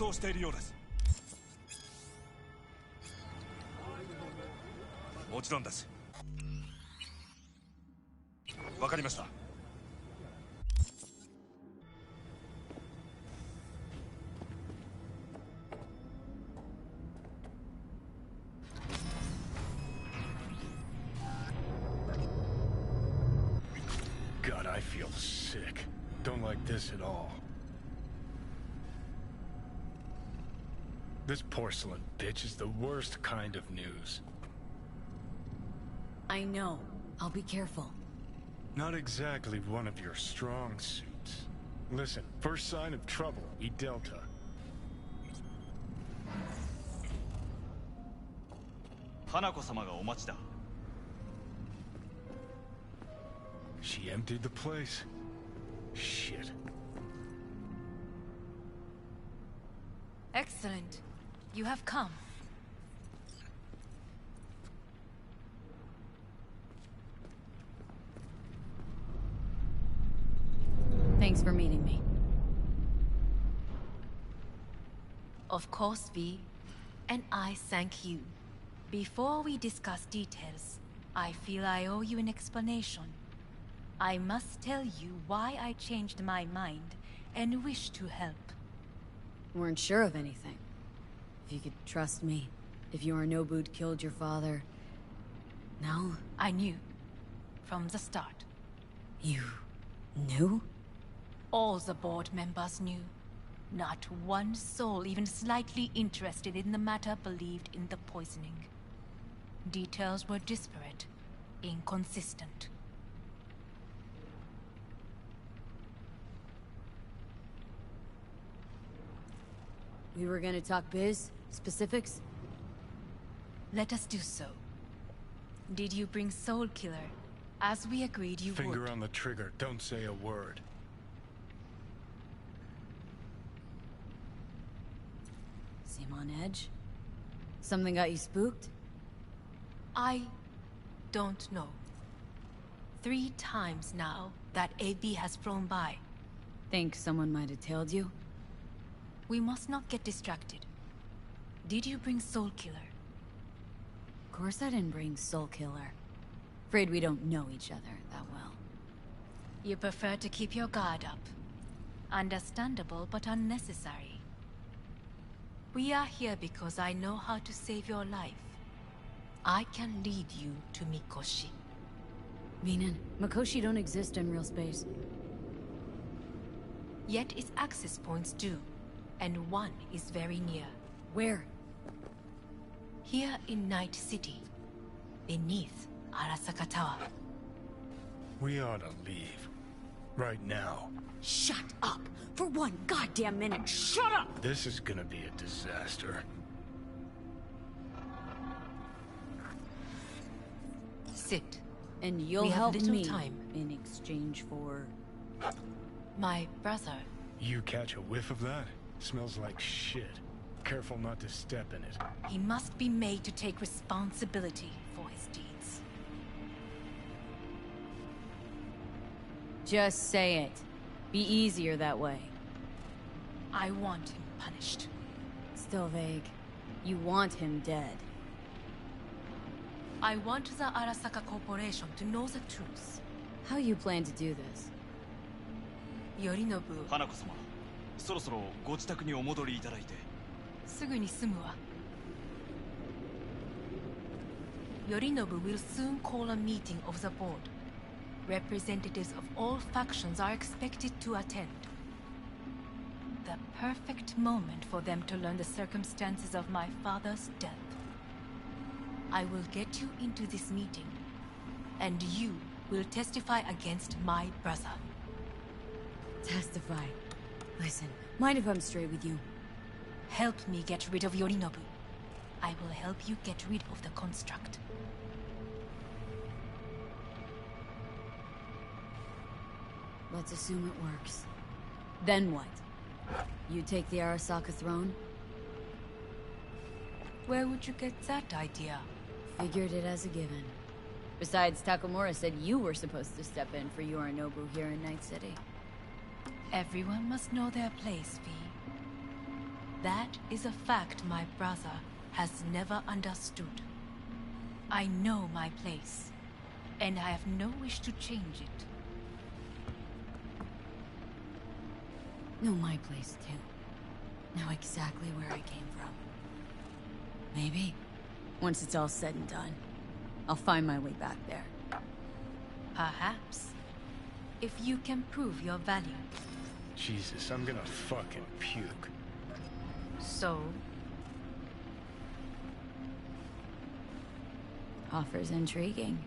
走しているようです。もちろんです。わかりました。God, I feel sick. Don't like this at all. This porcelain bitch is the worst kind of news. I know. I'll be careful. Not exactly one of your strong suits. Listen, first sign of trouble, eat Delta. Hanako-sama ga omachi da. She emptied the place? Shit. Excellent. You have come. Thanks for meeting me. Of course, V. And I thank you. Before we discuss details, I feel I owe you an explanation. I must tell you why I changed my mind and wish to help. Weren't sure of anything. If you could trust me, if Yorinobu'd killed your father... No? I knew. From the start. You... knew? All the board members knew. Not one soul even slightly interested in the matter believed in the poisoning. Details were disparate, inconsistent. We were gonna talk biz? Specifics? Let us do so. Did you bring Soul Killer? As we agreed you would. Finger on the trigger, don't say a word. Seem on edge? Something got you spooked? I don't know. 3 times now that AB has flown by. Think someone might have tailed you? We must not get distracted. Did you bring Soul Killer? Of course I didn't bring Soul Killer. Afraid we don't know each other that well. You prefer to keep your guard up. Understandable, but unnecessary. We are here because I know how to save your life. I can lead you to Mikoshi. Meaning, Mikoshi don't exist in real space. Yet its access points do. And one is very near. Where? Here in Night City, beneath Arasaka Tower. We ought to leave. Right now. Shut up! For one goddamn minute, shut up! This is gonna be a disaster. Sit. And you'll help me time in exchange for... my brother. You catch a whiff of that? Smells like shit. Careful not to step in it. He must be made to take responsibility for his deeds. Just say it. Be easier that way. I want him punished. Still vague. You want him dead. I want the Arasaka Corporation to know the truth. How you plan to do this? Yorinobu... Hanako-sama, そろそろご自宅にお戻りいただいて。すぐに済むわ。Yorinobu will soon call a meeting of the board. Representatives of all factions are expected to attend. The perfect moment for them to learn the circumstances of my father's death. I will get you into this meeting, and you will testify against my brother. Testify? Listen, mind if I'm straight with you? Help me get rid of Yorinobu. I will help you get rid of the construct. Let's assume it works. Then what? You take the Arasaka throne? Where would you get that idea? Figured it as a given. Besides, Takamura said you were supposed to step in for Yorinobu here in Night City. Everyone must know their place, V. That is a fact my brother has never understood. I know my place, and I have no wish to change it. Know my place too. Know exactly where I came from. Maybe, once it's all said and done, I'll find my way back there. Perhaps. If you can prove your value. Jesus, I'm gonna fucking puke. So, Offer's intriguing.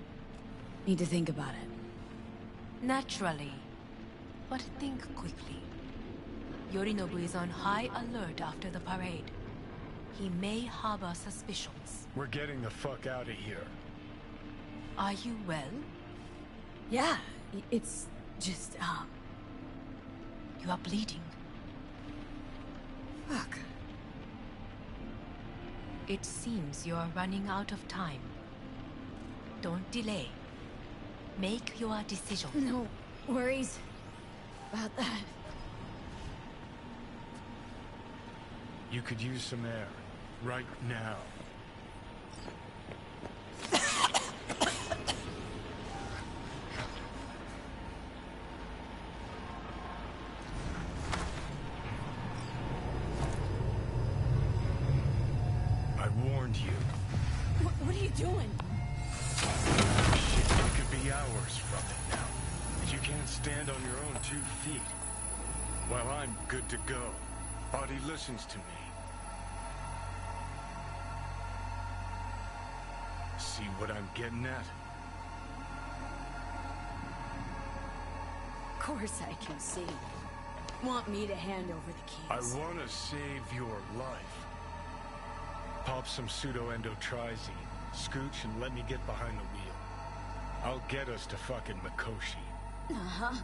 Need to think about it. naturally. But think quickly. Yorinobu is on high alert after the parade. He may harbor suspicions. We're getting the fuck out of here. Are you well? Yeah, it's just, You are bleeding. fuck. It seems you are running out of time. Don't delay. Make your decision. No worries about that. You could use some air. Right now. I warned you. What are you doing? Shit, it could be hours from it now. And you can't stand on your own 2 feet. Well, I'm good to go. Body listens to me. See what I'm getting at? Of course I can see. Want me to hand over the I keys? want to save your life. Pop some pseudo-endotrizine, scooch, and let me get behind the wheel. I'll get us to fucking Mikoshi. Uh-huh.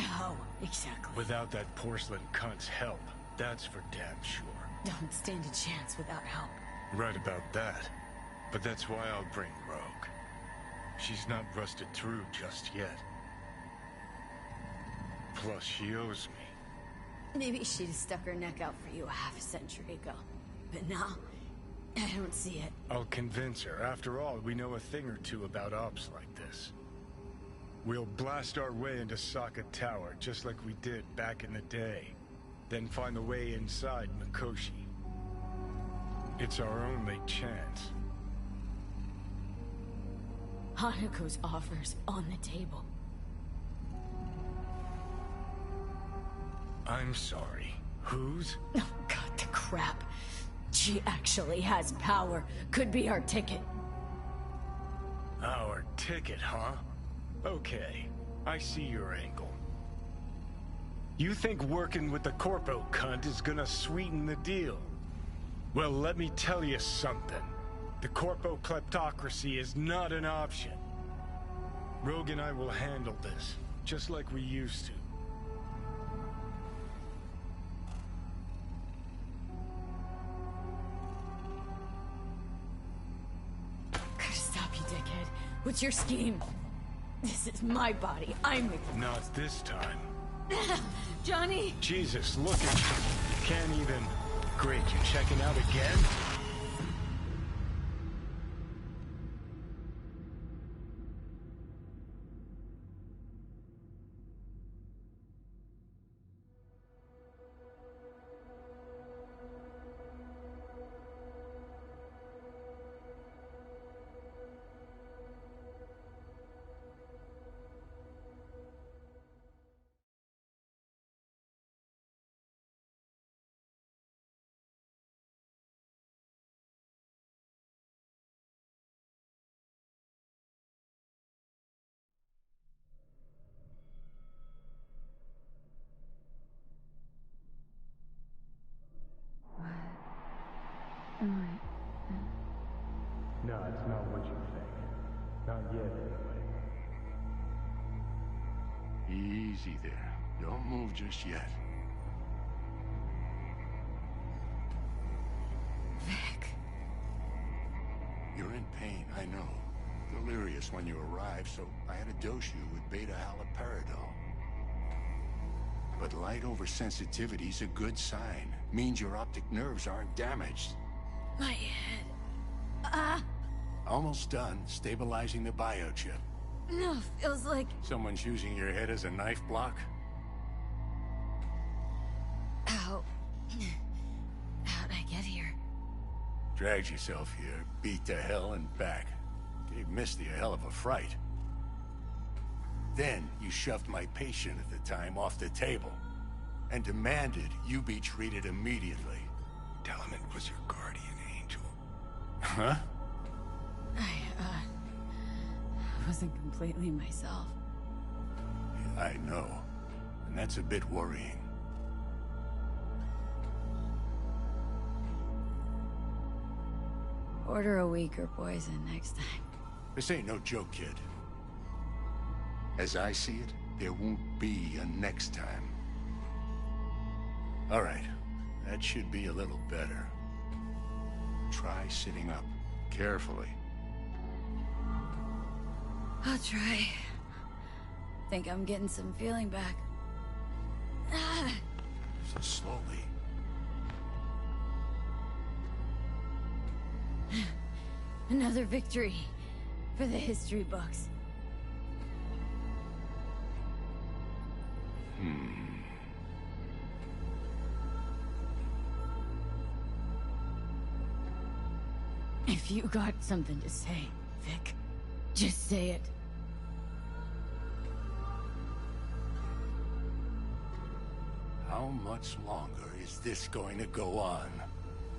How exactly? Without that porcelain cunt's help, that's for damn sure. Don't stand a chance without help. Right about that. But that's why I'll bring Rogue. She's not rusted through just yet. Plus, she owes me. Maybe she'd have stuck her neck out for you half a century ago. But now, I don't see it. I'll convince her. After all, we know a thing or two about ops like this. We'll blast our way into Sokka Tower, just like we did back in the day. Then find the way inside Mikoshi. It's our only chance. Hanako's offer's on the table. I'm sorry. Whose? Oh, God, the crap. She actually has power. Could be our ticket. Our ticket, huh? Okay, I see your angle. You think working with the corpo cunt is gonna sweeten the deal? Well, let me tell you something. The corpo kleptocracy is not an option. Rogue and I will handle this, just like we used to. Gotta stop you, dickhead. What's your scheme? This is my body. I'm the... Not this time. Johnny! Jesus, look at you. Can't even... Great, you're checking out again? No, it's not what you think. Not yet, anyway. Easy there. Don't move just yet. Vic. You're in pain, I know. Delirious when you arrived, so I had to dose you with beta-haloperidol. But light oversensitivity's a good sign. Means your optic nerves aren't damaged. My head. Ah! Almost done stabilizing the biochip. No, feels like... Someone's using your head as a knife block? Ow. How'd I get here? Dragged yourself here, beat to hell and back. Gave Misty a hell of a fright. Then you shoved my patient at the time off the table and demanded you be treated immediately. Tell him it was your guardian angel. Huh? I wasn't completely myself. I know. And that's a bit worrying. Order a weaker poison next time. This ain't no joke, kid. As I see it, there won't be a next time. All right. That should be a little better. Try sitting up. Carefully. I'll try. Think I'm getting some feeling back. Ah. So slowly. Another victory for the history books. If you got something to say, Vic, just say it. How much longer is this going to go on?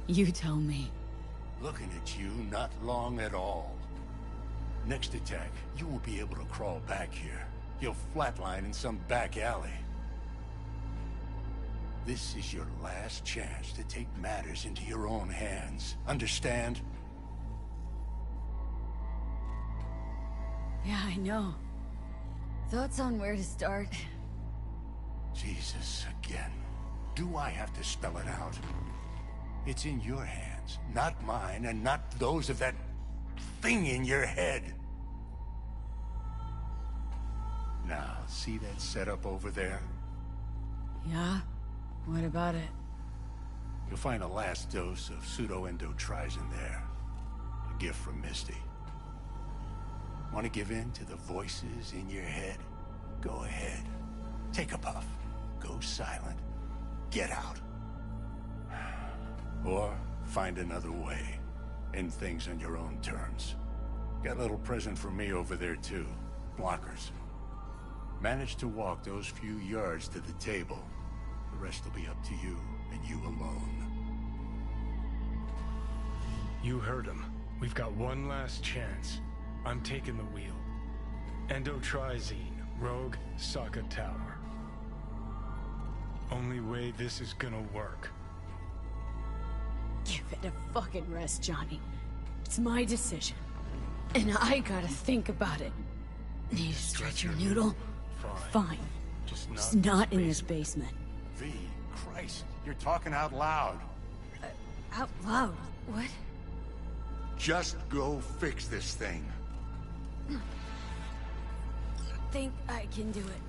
You tell me. Looking at you, not long at all. Next attack, you won't be able to crawl back here. You'll flatline in some back alley. This is your last chance to take matters into your own hands. Understand? Yeah, I know. Thoughts on where to start? Jesus, again. Do I have to spell it out? It's in your hands, not mine, and not those of that thing in your head. Now, see that setup over there? Yeah? What about it? You'll find a last dose of pseudo-endotrizin there. A gift from Misty. Want to give in to the voices in your head? Go ahead. Take a puff. Go silent. Get out. Or find another way. End things on your own terms. Got a little present for me over there too. Blockers. Manage to walk those few yards to the table. The rest will be up to you, and you alone. You heard him. We've got one last chance. I'm taking the wheel. Endotrizine, Rogue, Sokka Tower. Only way this is gonna work. Give it a fucking rest, Johnny. It's my decision. And I gotta think about it. Need to stretch your noodle? Fine. Just not in this basement. V, Christ, you're talking out loud. Out loud? What? Just go fix this thing. Think I can do it.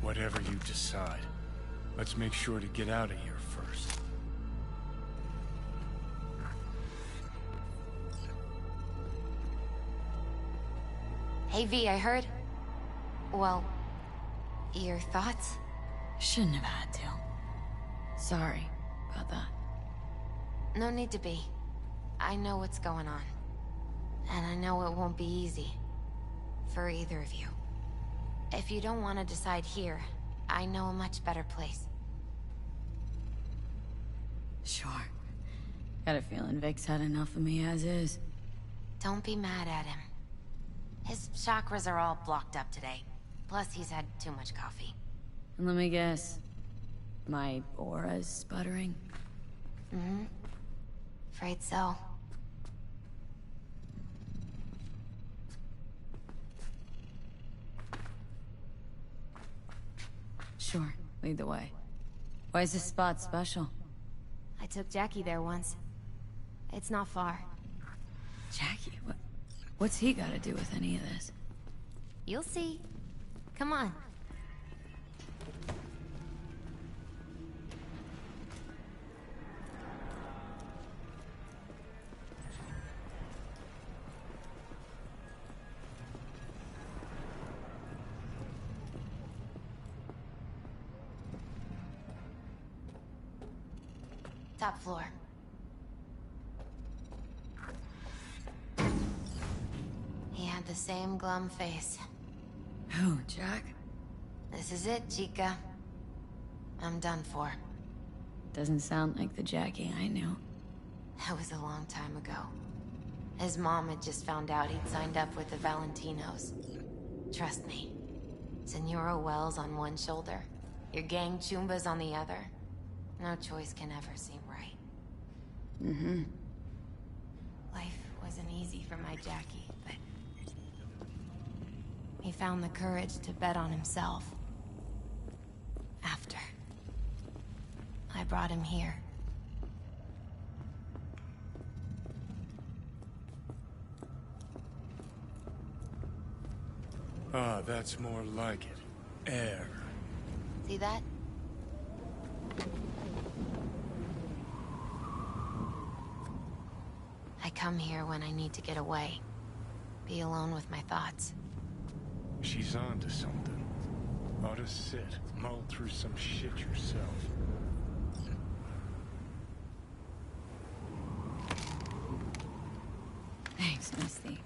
Whatever you decide. Let's make sure to get out of here first. Hey V, I heard... Well... Your thoughts? Shouldn't have had to. Sorry about that. No need to be. I know what's going on. And I know it won't be easy. For either of you. If you don't want to decide here, I know a much better place. Sure. Got a feeling Vic's had enough of me as is. Don't be mad at him. His chakras are all blocked up today. Plus, he's had too much coffee. And let me guess. My aura's sputtering? Mm-hmm. Afraid so. Sure. Lead the way. Why is this spot special? I took Jackie there once. It's not far. Jackie? What's he got to do with any of this? You'll see. Come on. Top floor. He had the same glum face. Who, Jack? This is it, Chica. I'm done for. Doesn't sound like the Jackie I knew. That was a long time ago. His mom had just found out he'd signed up with the Valentinos. Trust me. Senora Wells on one shoulder, your gang Chumbas on the other. No choice can ever seem right. Mm-hmm. Life wasn't easy for my Jackie, but... he found the courage to bet on himself. After. I brought him here. Ah, that's more like it. Air. See that? I come here when I need to get away. Be alone with my thoughts. She's onto something. Ought to sit, mull through some shit yourself. Thanks, Misty.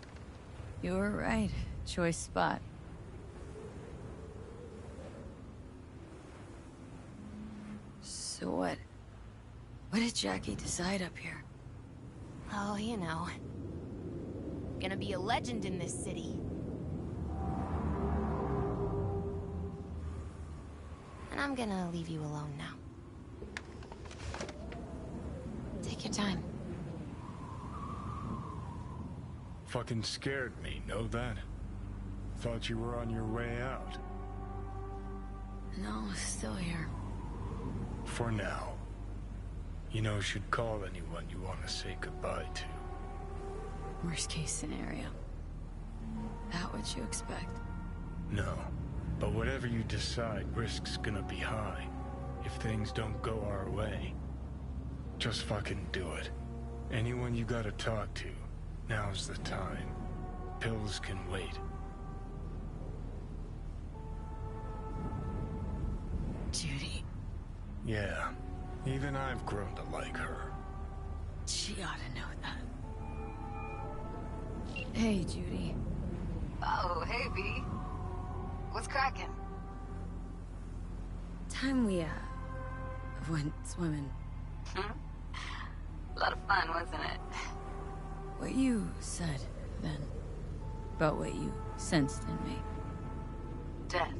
You were right. Choice spot. So what? What did Jackie decide up here? Oh, you know. Gonna be a legend in this city. And I'm gonna leave you alone now. Take your time. Fucking scared me, know that? Thought you were on your way out. No, still here. For now. You know, should call anyone you want to say goodbye to. Worst case scenario. That what you expect? No. But whatever you decide, risk's gonna be high. If things don't go our way. Just fucking do it. Anyone you gotta talk to, now's the time. Pills can wait. Judy. Yeah. Even I've grown to like her. She ought to know that. Hey, Judy. Oh, hey, V. What's cracking? Time we, went swimming. A lot of fun, wasn't it? What you said, then. About what you sensed in me. Death.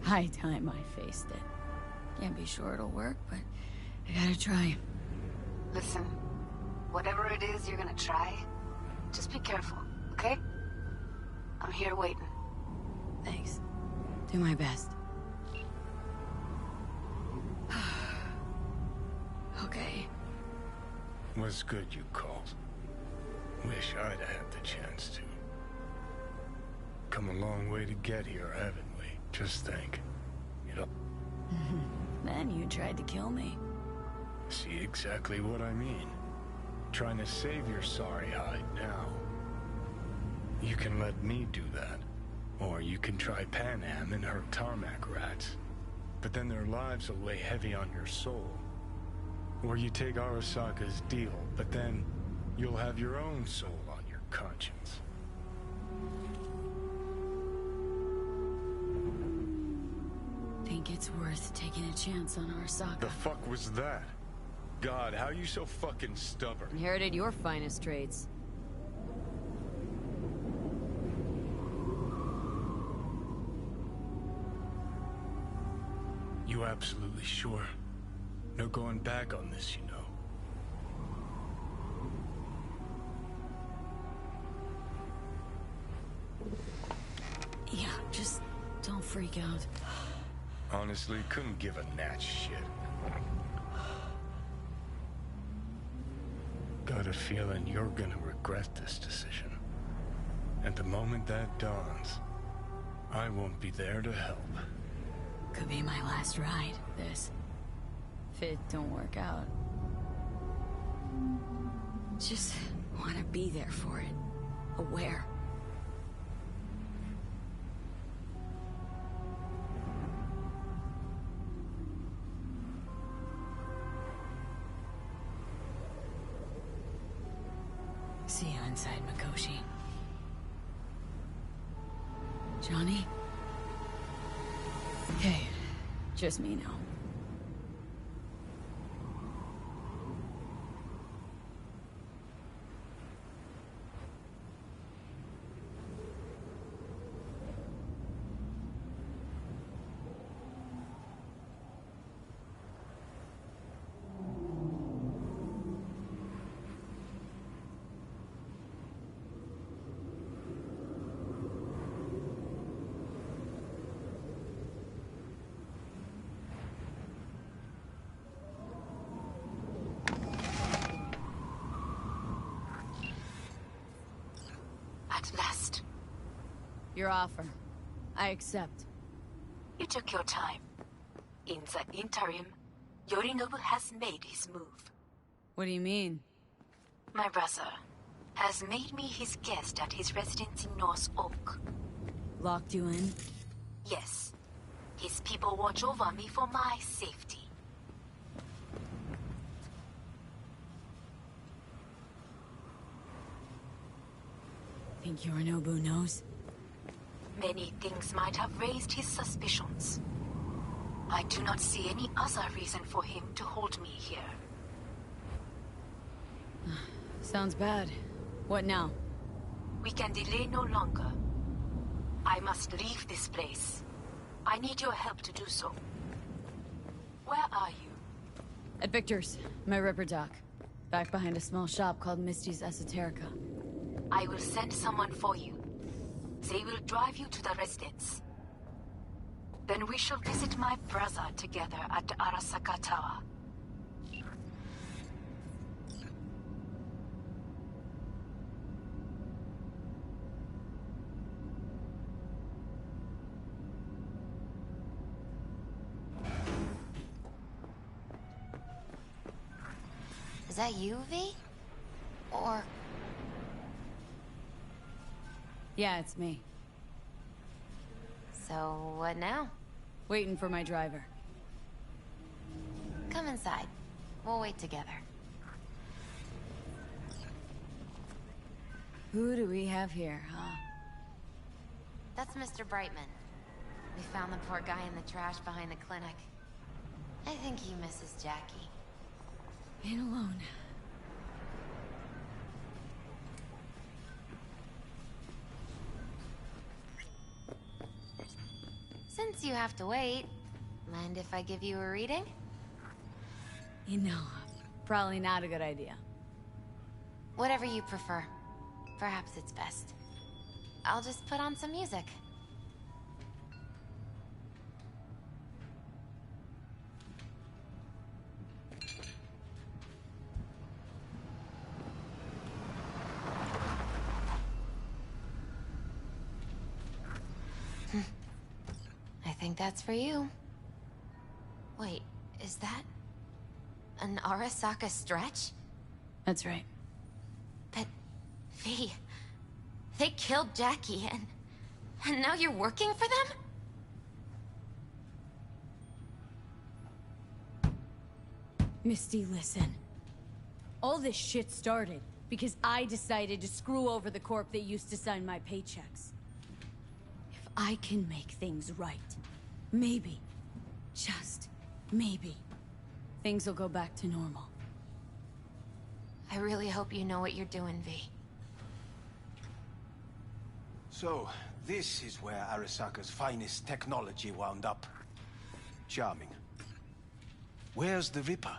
High time I faced it. Can't be sure it'll work, but I gotta try. Listen, whatever it is you're gonna try, just be careful, okay? I'm here waiting. Thanks. Do my best. Okay. Was good you called. Wish I'd had the chance to. Come a long way to get here, haven't we? Just think. You know. Then you tried to kill me. See exactly what I mean. Trying to save your sorry hide now. You can let me do that. Or you can try Panam and her tarmac rats. But then their lives will weigh heavy on your soul. Or you take Arasaka's deal, but then you'll have your own soul on your conscience. Think it's worth taking a chance on Arasaka. The fuck was that? God, how you so fucking stubborn? Inherited your finest traits. You absolutely sure? No going back on this, you know. Yeah, just don't freak out. Honestly, couldn't give a gnat's shit. Got a feeling you're gonna regret this decision. And the moment that dawns, I won't be there to help. Could be my last ride, this. If it don't work out. Just want to be there for it. Aware. inside, Mikoshi. Johnny? Okay, just me now. At last. Your offer. I accept. You took your time. In the interim, Yorinobu has made his move. What do you mean? My brother has made me his guest at his residence in North Oak. Locked you in? Yes. His people watch over me for my safety. Think Yorinobu knows? Many things might have raised his suspicions. I do not see any other reason for him to hold me here. Sounds bad. What now? We can delay no longer. I must leave this place. I need your help to do so. Where are you? At Victor's, my ripper dock. Back behind a small shop called Misty's Esoterica. I will send someone for you. They will drive you to the residence. Then we shall visit my brother together at the Arasaka Tower. Is that you, V? Or... Yeah, it's me. So, what now? Waiting for my driver. Come inside. We'll wait together. Who do we have here, huh? That's Mr. Brightman. We found the poor guy in the trash behind the clinic. I think he misses Jackie. Being alone. Since you have to wait, mind if I give you a reading? You know, probably not a good idea. Whatever you prefer. Perhaps it's best. I'll just put on some music. I think that's for you. Wait, is that an Arasaka stretch? That's right. But they killed Jackie and now you're working for them? Misty, listen. All this shit started because I decided to screw over the corp that used to sign my paychecks. If I can make things right, maybe, just maybe, things will go back to normal. I really hope you know what you're doing, V. So, this is where Arasaka's finest technology wound up. Charming. Where's the Ripper?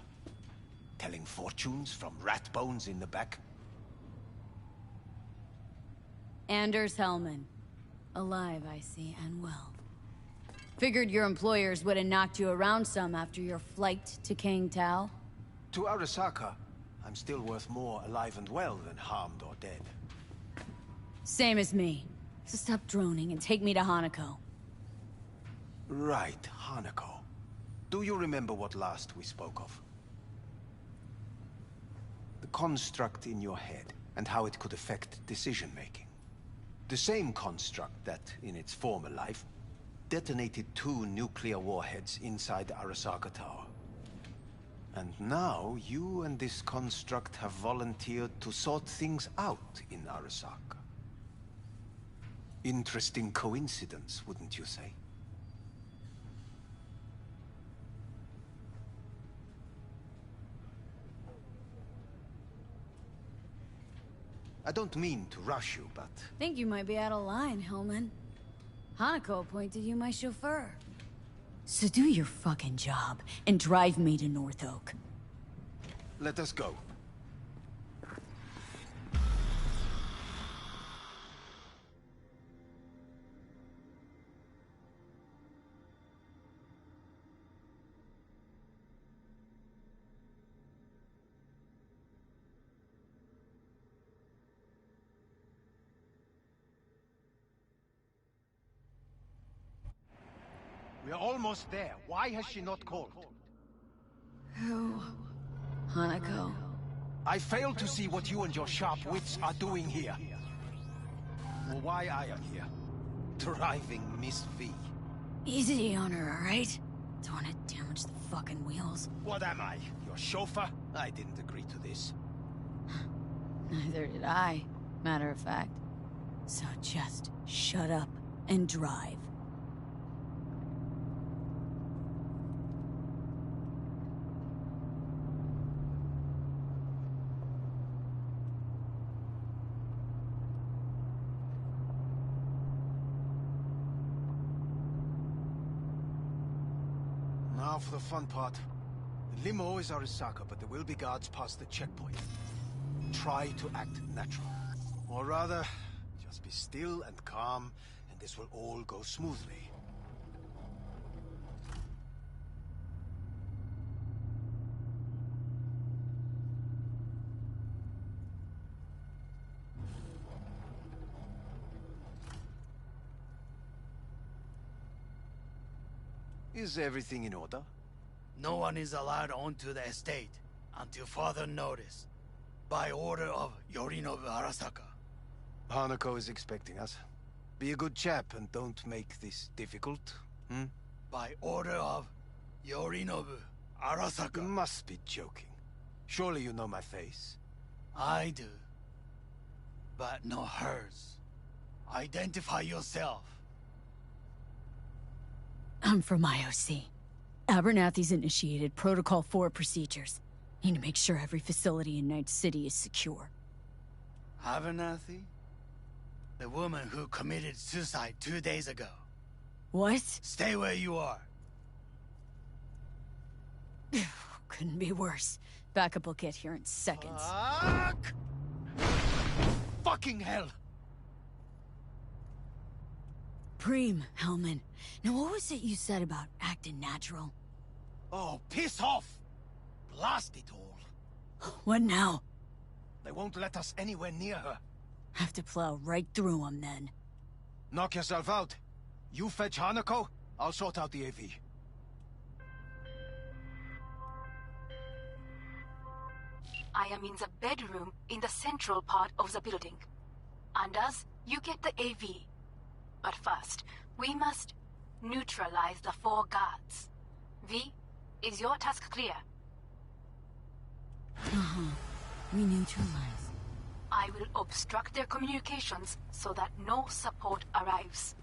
Telling fortunes from rat bones in the back? Anders Hellman. Alive, I see, and well. Figured your employers would have knocked you around some after your flight to Kang Tao. To Arasaka, I'm still worth more alive and well than harmed or dead. Same as me. So stop droning and take me to Hanako. Right, Hanako. Do you remember what last we spoke of? The construct in your head, and how it could affect decision-making. The same construct that, in its former life, detonated 2 nuclear warheads inside the Arasaka Tower. And now you and this construct have volunteered to sort things out in Arasaka. Interesting coincidence, wouldn't you say? I don't mean to rush you, but... Think you might be out of line, Hellman. Hanako appointed you my chauffeur. So do your fucking job and drive me to North Oak. Let us go. We're almost there. Why has she not called? Who? Hanako. I fail to see what you and your sharp wits are doing here. Or why I am here. Driving Miss V. Easy on her, alright? Don't want to damage the fucking wheels. What am I? Your chauffeur? I didn't agree to this. Neither did I, matter of fact. So just shut up and drive. Now for the fun part. The limo is Arasaka, but there will be guards past the checkpoint. Try to act natural. Or rather, just be still and calm, and this will all go smoothly. Is everything in order? No one is allowed onto the estate until further notice. By order of Yorinobu Arasaka. Hanako is expecting us. Be a good chap and don't make this difficult, hmm? By order of Yorinobu Arasaka. You must be joking. Surely you know my face. I do. But no hers. Identify yourself. I'm from IOC. Abernathy's initiated Protocol 4 procedures. Need to make sure every facility in Night City is secure. Abernathy? The woman who committed suicide 2 days ago. What? Stay where you are. Couldn't be worse. Backup will get here in seconds. Fuck! Fucking hell! Preem, Hellman. Now what was it you said about acting natural? Oh, piss off! Blast it all. What now? They won't let us anywhere near her. Have to plow right through them then. Knock yourself out. You fetch Hanako, I'll sort out the AV. I am in the bedroom in the central part of the building. Anders, you get the AV. But first, we must neutralize the 4 guards. V, is your task clear? We neutralize. I will obstruct their communications so that no support arrives.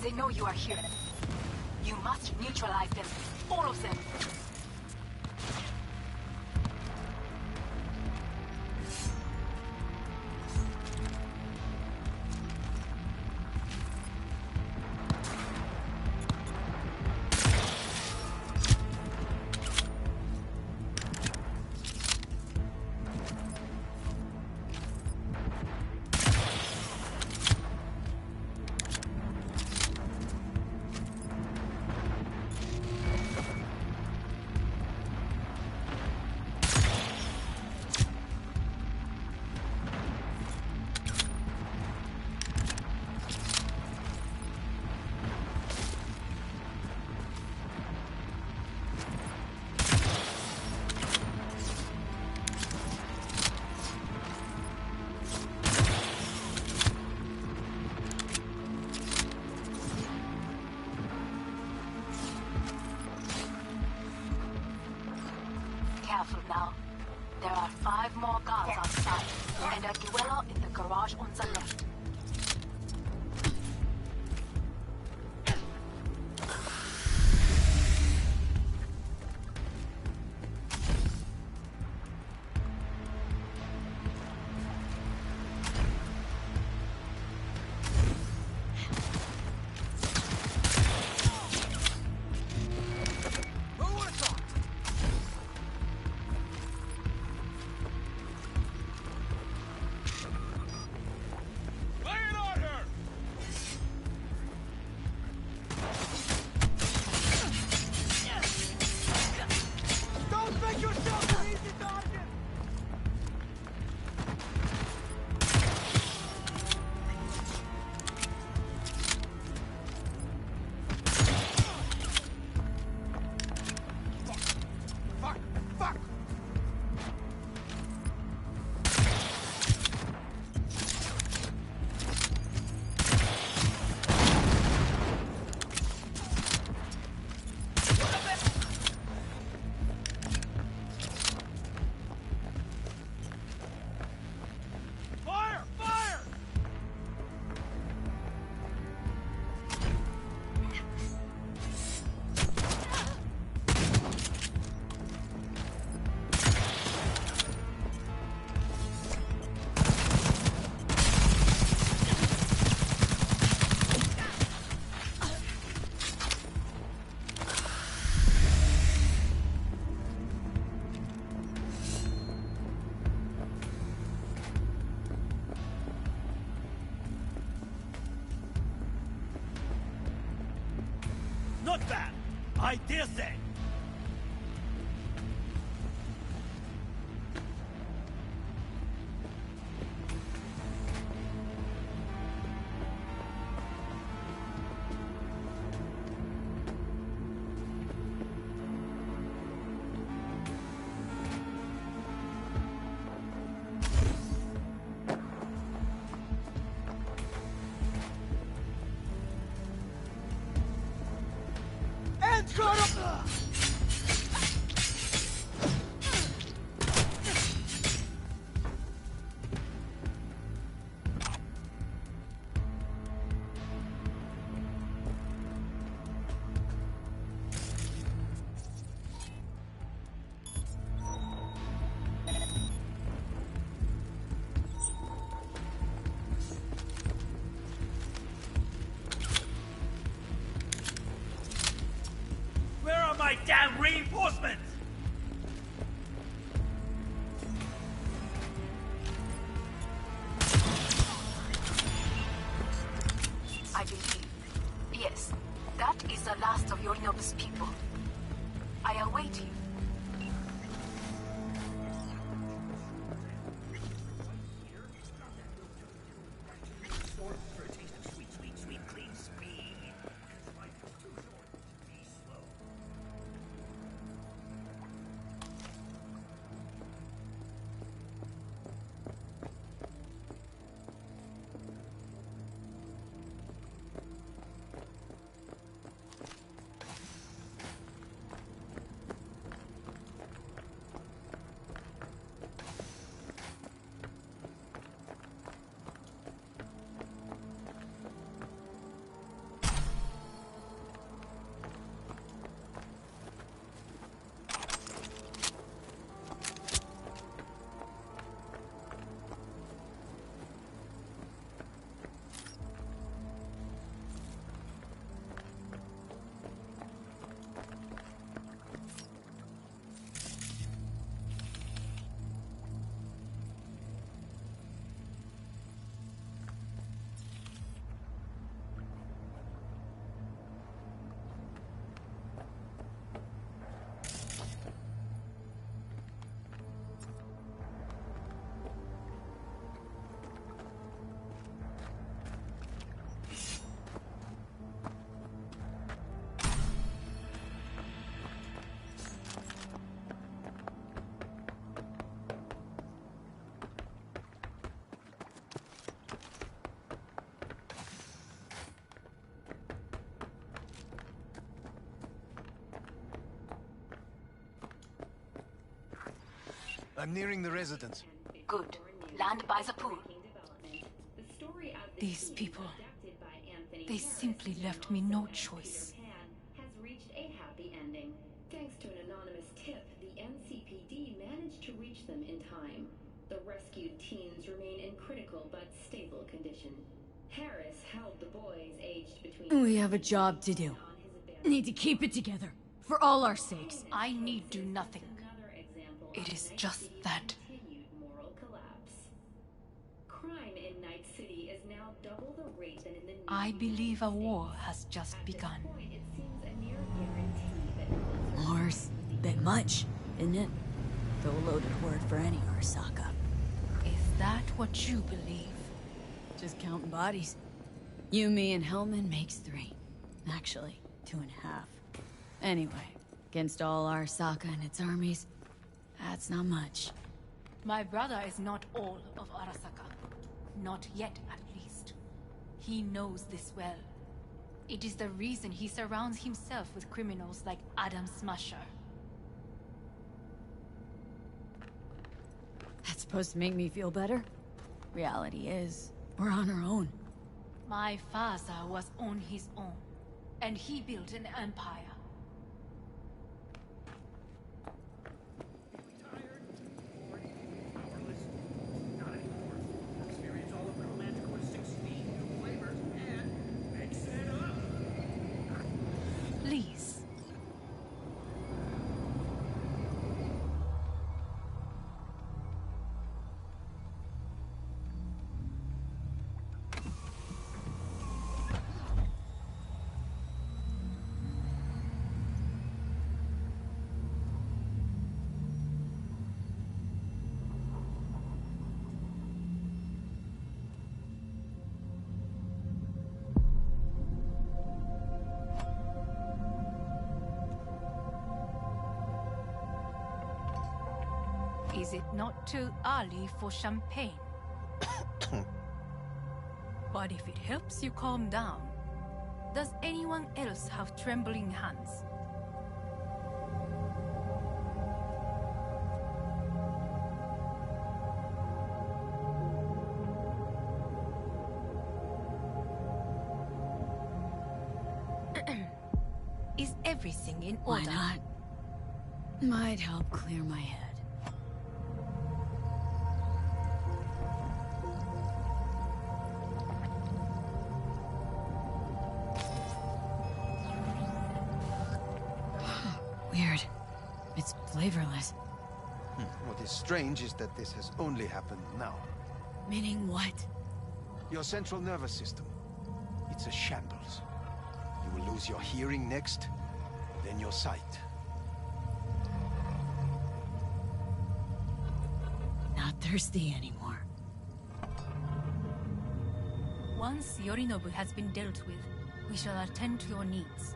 They know you are here. You must neutralize them. All of them. There are 5 more guards outside, and a dweller in the garage on the left. Not bad, I dare say. Where are my damn reinforcements? I believe. Yes, that is the last of Yorinobu's people. I await you. I'm nearing the residence. Good. Land by the pool. These people... They simply left me no choice. Has reached a happy ending. Thanks to an anonymous tip, the NCPD managed to reach them in time. The rescued teens remain in critical but stable condition. Harris held the boys aged between... We have a job to do. Need to keep it together. For all our sakes. I need do nothing. It is just that. Moral collapse. Crime in Night City is now double the rate than in the... I believe a war has just begun. It seems a near guarantee that... War's a bit much, isn't it? Though a loaded word for any Arasaka. Is that what you believe? Just counting bodies. You, me, and Hellman makes 3. Actually, 2.5. Anyway, against all Arasaka and its armies, that's not much. My brother is not all of Arasaka. Not yet, at least. He knows this well. It is the reason he surrounds himself with criminals like Adam Smasher. That's supposed to make me feel better? Reality is, we're on our own. My father was on his own, and he built an empire. Please. Is it not too early for champagne? But if it helps you calm down, does anyone else have trembling hands? Is everything in order? Why not? Might help clear my head. Weird. It's flavorless. What is strange is that this has only happened now. Meaning what? Your central nervous system. It's a shambles. You will lose your hearing next, then your sight. Not thirsty anymore. Once Yorinobu has been dealt with, we shall attend to your needs.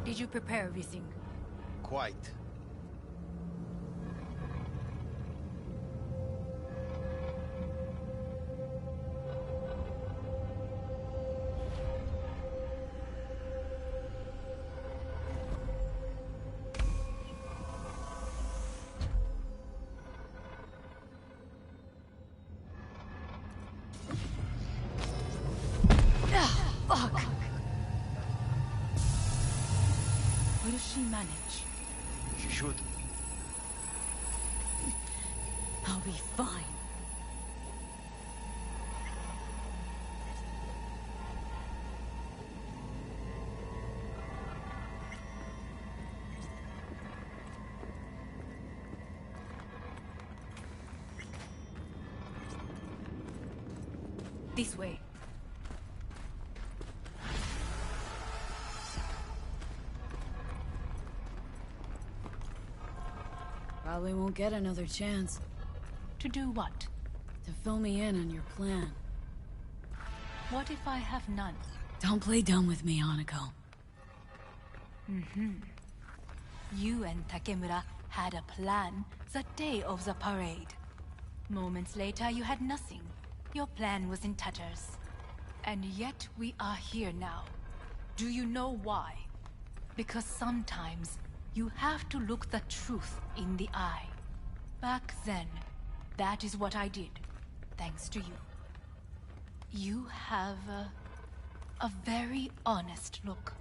Did you prepare everything? Quite. Fuck! Will she manage? She should. I'll be fine. This way. Probably won't get another chance. To do what? To fill me in on your plan. What if I have none? Don't play dumb with me, Hanako. You and Takemura had a plan the day of the parade. Moments later, you had nothing. Your plan was in tatters. And yet we are here now. Do you know why? Because sometimes you have to look the truth in the eye. Back then, that is what I did, thanks to you. You have a very honest look.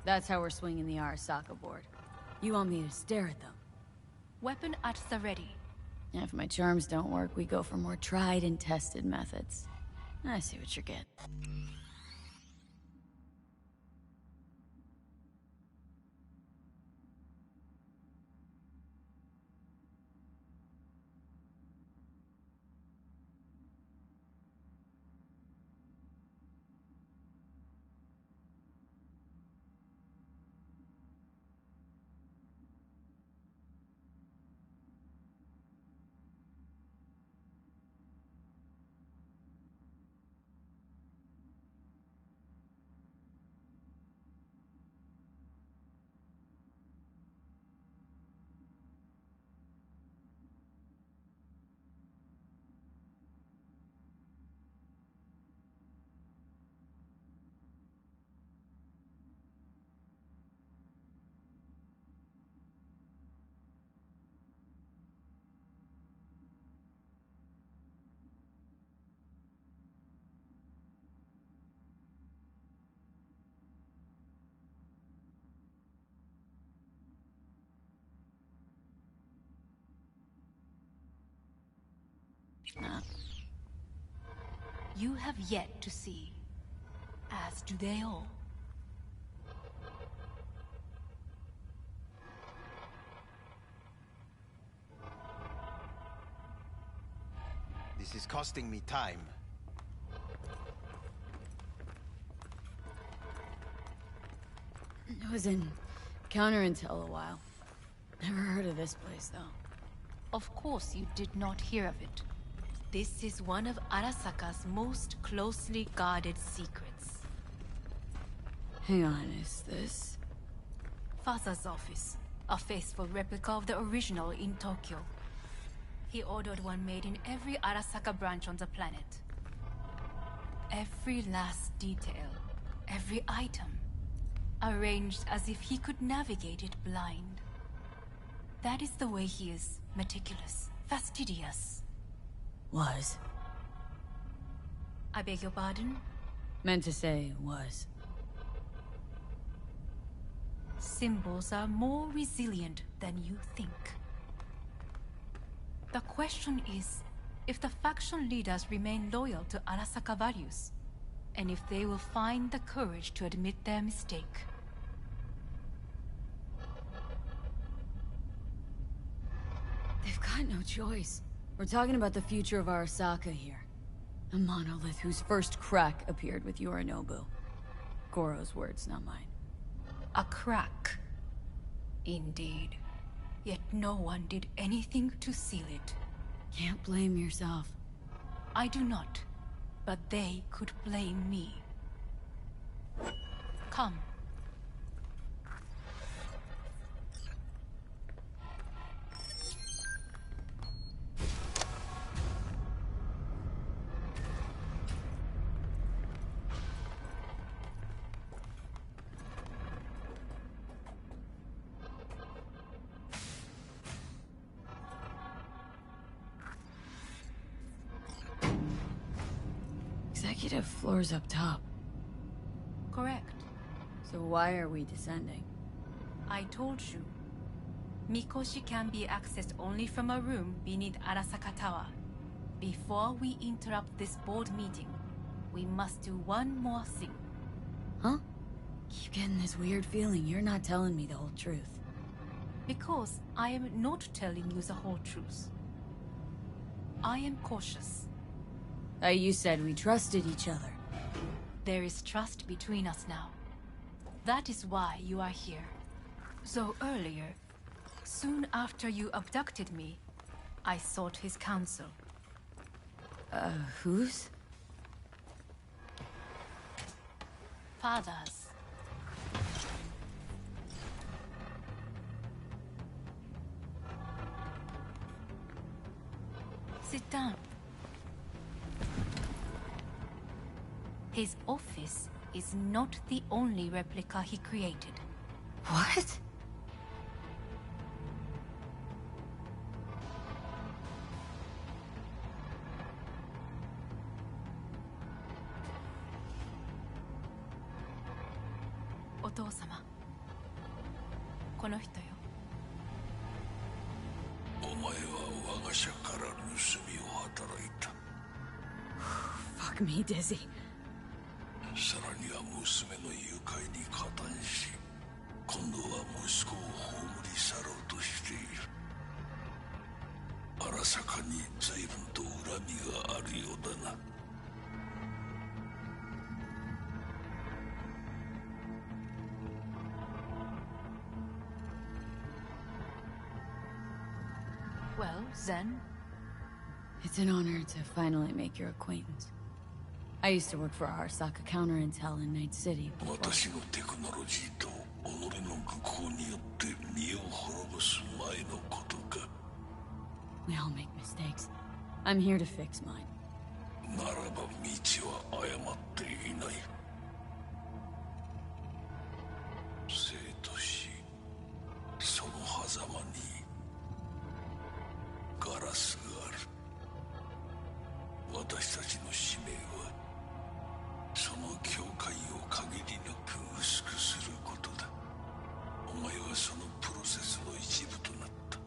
That's how we're swinging the Arasaka board. You want me to stare at them? Weapon at the ready. If my charms don't work, we go for more tried and tested methods. I see what you're getting. You have yet to see, as do they all. This is costing me time. I was in counter-intel a while. Never heard of this place, though. Of course you did not hear of it. This is one of Arasaka's most closely guarded secrets. Hang on, is this... Father's office. A faithful replica of the original in Tokyo. He ordered one made in every Arasaka branch on the planet. Every last detail, every item, arranged as if he could navigate it blind. That is the way he is, meticulous, fastidious. Was. I beg your pardon? Meant to say was. Symbols are more resilient than you think. The question is, if the faction leaders remain loyal to Arasaka values, and if they will find the courage to admit their mistake. They've got no choice. We're talking about the future of Arasaka here. A monolith whose first crack appeared with Yorinobu. Goro's words, not mine. A crack. Indeed. Yet no one did anything to seal it. Can't blame yourself. I do not. But they could blame me. Come. Executive floor's up top. Correct. So why are we descending? I told you. Mikoshi can be accessed only from a room beneath Arasaka Tower. Before we interrupt this board meeting, we must do one more thing. Huh? Keep getting this weird feeling you're not telling me the whole truth. Because I am not telling you the whole truth. I am cautious. You said we trusted each other. There is trust between us now. That is why you are here. So earlier, soon after you abducted me, I sought his counsel. Whose? Father's. Sit down. His office is not the only replica he created. What? Otou-sama. この人よ。お前は我が社から盗みを働いた。Fuck me, Dizzy. さらには娘の誘拐に加担し、今度は息子を葬り去ろうとしている。荒坂に随分と恨みがあるようだな。Well, Zen? It's an honor to finally make your acquaintance. I used to work for Arasaka Counterintel in Night City before. 私のテクノロジーと己の愚行によって身を滅ぼす前のことか。We all make mistakes. I'm here to fix mine. ならば道は誤っていない。生と死、その狭間にガラスがある。私たちの使命はその境界を限りなく薄くすることだ。お前はそのプロセスの一部となった。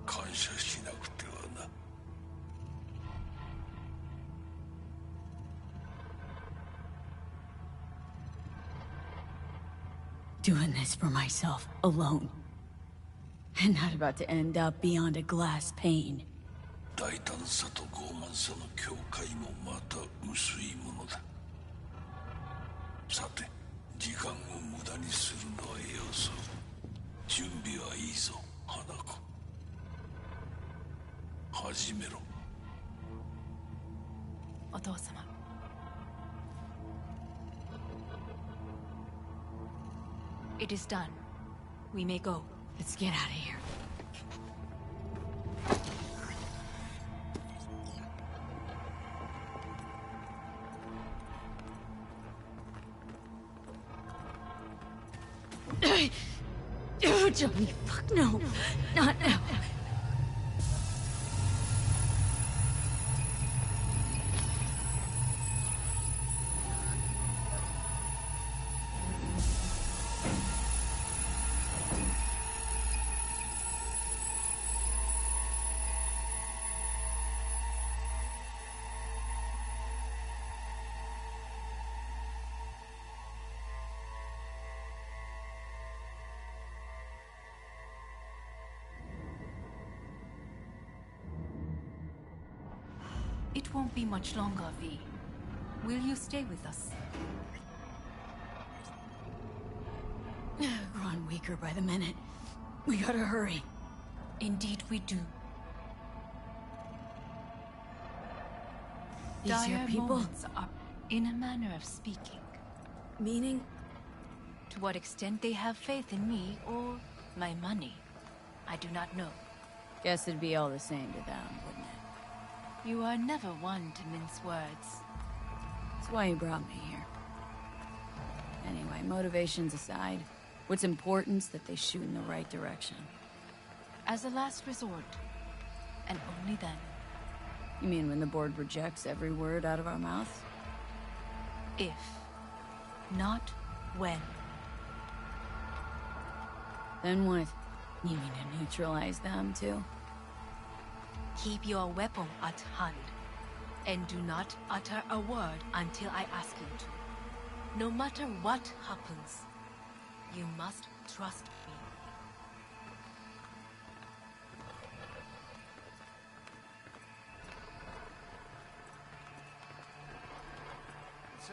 感謝しなくてはな。Doing this for myself, alone. And not about to end up beyond a glass pane. 大胆さと傲慢さの境界もまた薄いものだ。さて、時間を無駄にするのはよそう。準備はいいぞ、花子。始めろ。お父様。It is done. We may go. Let's get out of here. Oh, Johnny, fuck no. Not now. It won't be much longer, V. Will you stay with us? Growing weaker by the minute. We gotta hurry. Indeed we do. These here Dire people? moments are, in a manner of speaking. Meaning? To what extent they have faith in me or my money, I do not know. Guess it'd be all the same to them, wouldn't it? You are never one to mince words. That's why you brought me here. Anyway, motivations aside, what's important is that they shoot in the right direction. As a last resort, and only then. You mean when the board rejects every word out of our mouths? If, not when. Then what? You mean to neutralize them, too? Keep your weapon at hand, and do not utter a word until I ask you to. No matter what happens, you must trust me.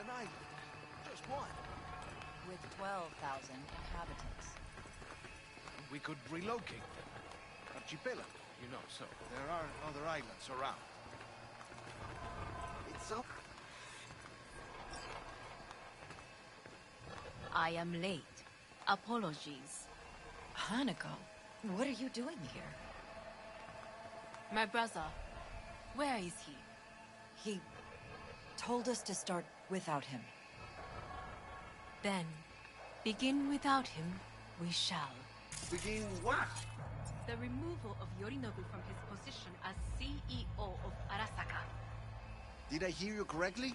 an island. Just one. With 12,000 inhabitants. We could relocate them. Archipelago, you know, so there are other islands around. It's up. I am late. Apologies. Hanako, what are you doing here? My brother, where is he? He told us to start without him. Then, begin without him, we shall. Begin what? The removal of Yorinobu from his position as CEO of Arasaka. Did I hear you correctly?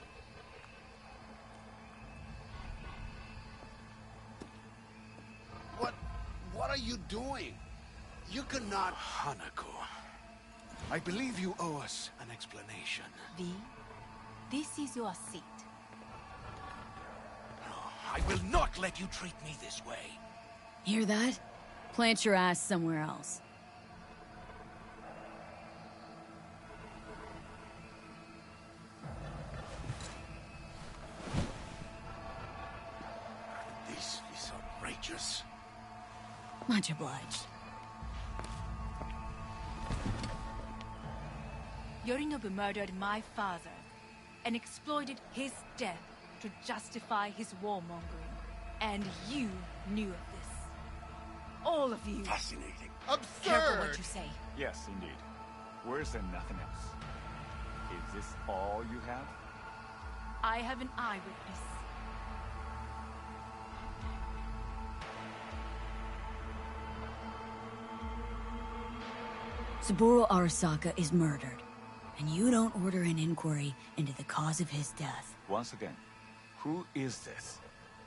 What are you doing? You cannot... Hanako, I believe you owe us an explanation. V, this is your seat. I will not let you treat me this way. Hear that? Plant your ass somewhere else. This is outrageous. Much obliged. Yorinobu murdered my father and exploited his death to justify his warmongering. And you knew of this. All of you. Fascinating. Absurd! Careful what you say. Yes, indeed. Worse than nothing else. Is this all you have? I have an eyewitness. Saburo Arasaka is murdered, and you don't order an inquiry into the cause of his death. Once again, who is this?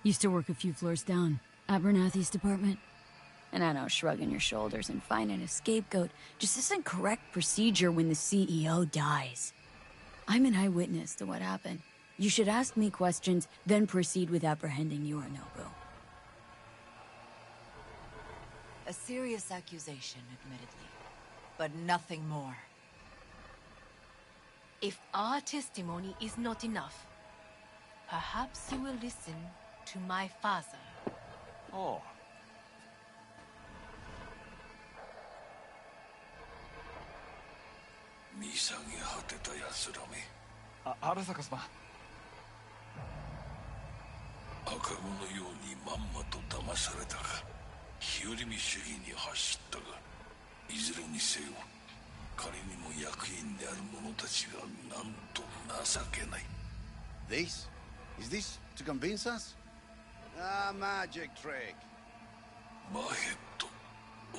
Used to work a few floors down, Abernathy's department. And I know shrugging your shoulders and finding a scapegoat just isn't correct procedure when the CEO dies. I'm an eyewitness to what happened. You should ask me questions, then proceed with apprehending Yorinobu. A serious accusation, admittedly. But nothing more. If our testimony is not enough, perhaps you will listen to my father. Oh. Arasaka-sama. 赤子のようにまんまと騙されたか、日和見主義に走ったが、いずれにせよ仮にも役員である者たちがなんと情けない。 This? Is this to convince us? Ah, magic trick. マヘッド、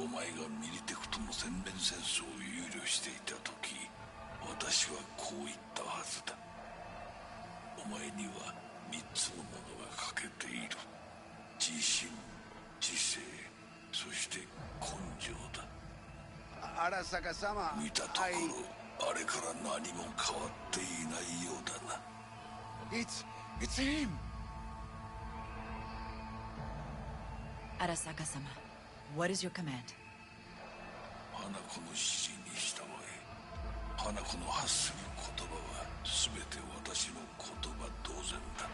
お前がミリテクとの全面戦争を憂慮していた時、私はこう言ったはずだ。お前には3つのものが欠けている。自信、知性、そして根性だ。Arasaka-sama, 見たところ、あれから何も変わっていないようだな。It's him! Arasaka-sama, what is your command? 花子の指示に従え。花子の発する言葉は全て私の言葉同然だ。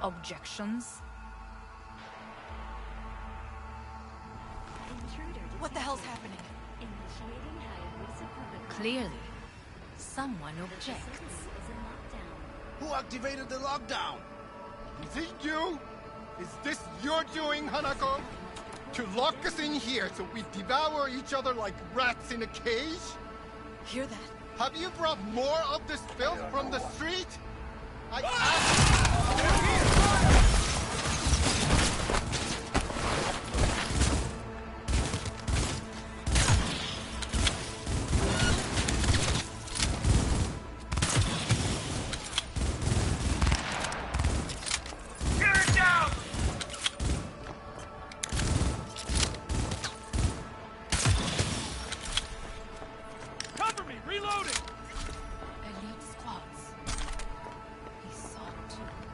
Objections? What the hell's happening? Clearly, someone objects. Who activated the lockdown? Is it you? Is this your doing, Hanako? To lock us in here so we devour each other like rats in a cage? Hear that? Have you brought more of this filth from the street? I asked...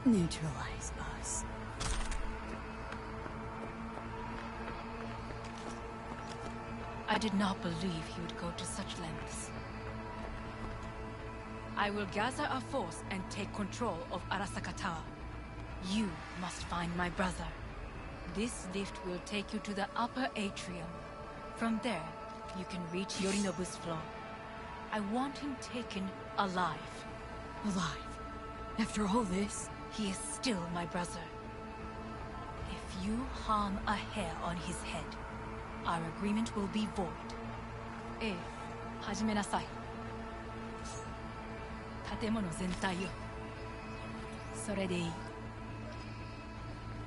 Neutralize us. I did not believe he would go to such lengths. I will gather a force and take control of Arasaka Tower. You must find my brother. This lift will take you to the upper atrium. From there, you can reach Yorinobu's floor. I want him taken alive. Alive? After all this? He is still my brother. If you harm a hair on his head, our agreement will be void. 始めなさい。建物全体よ。それでいい。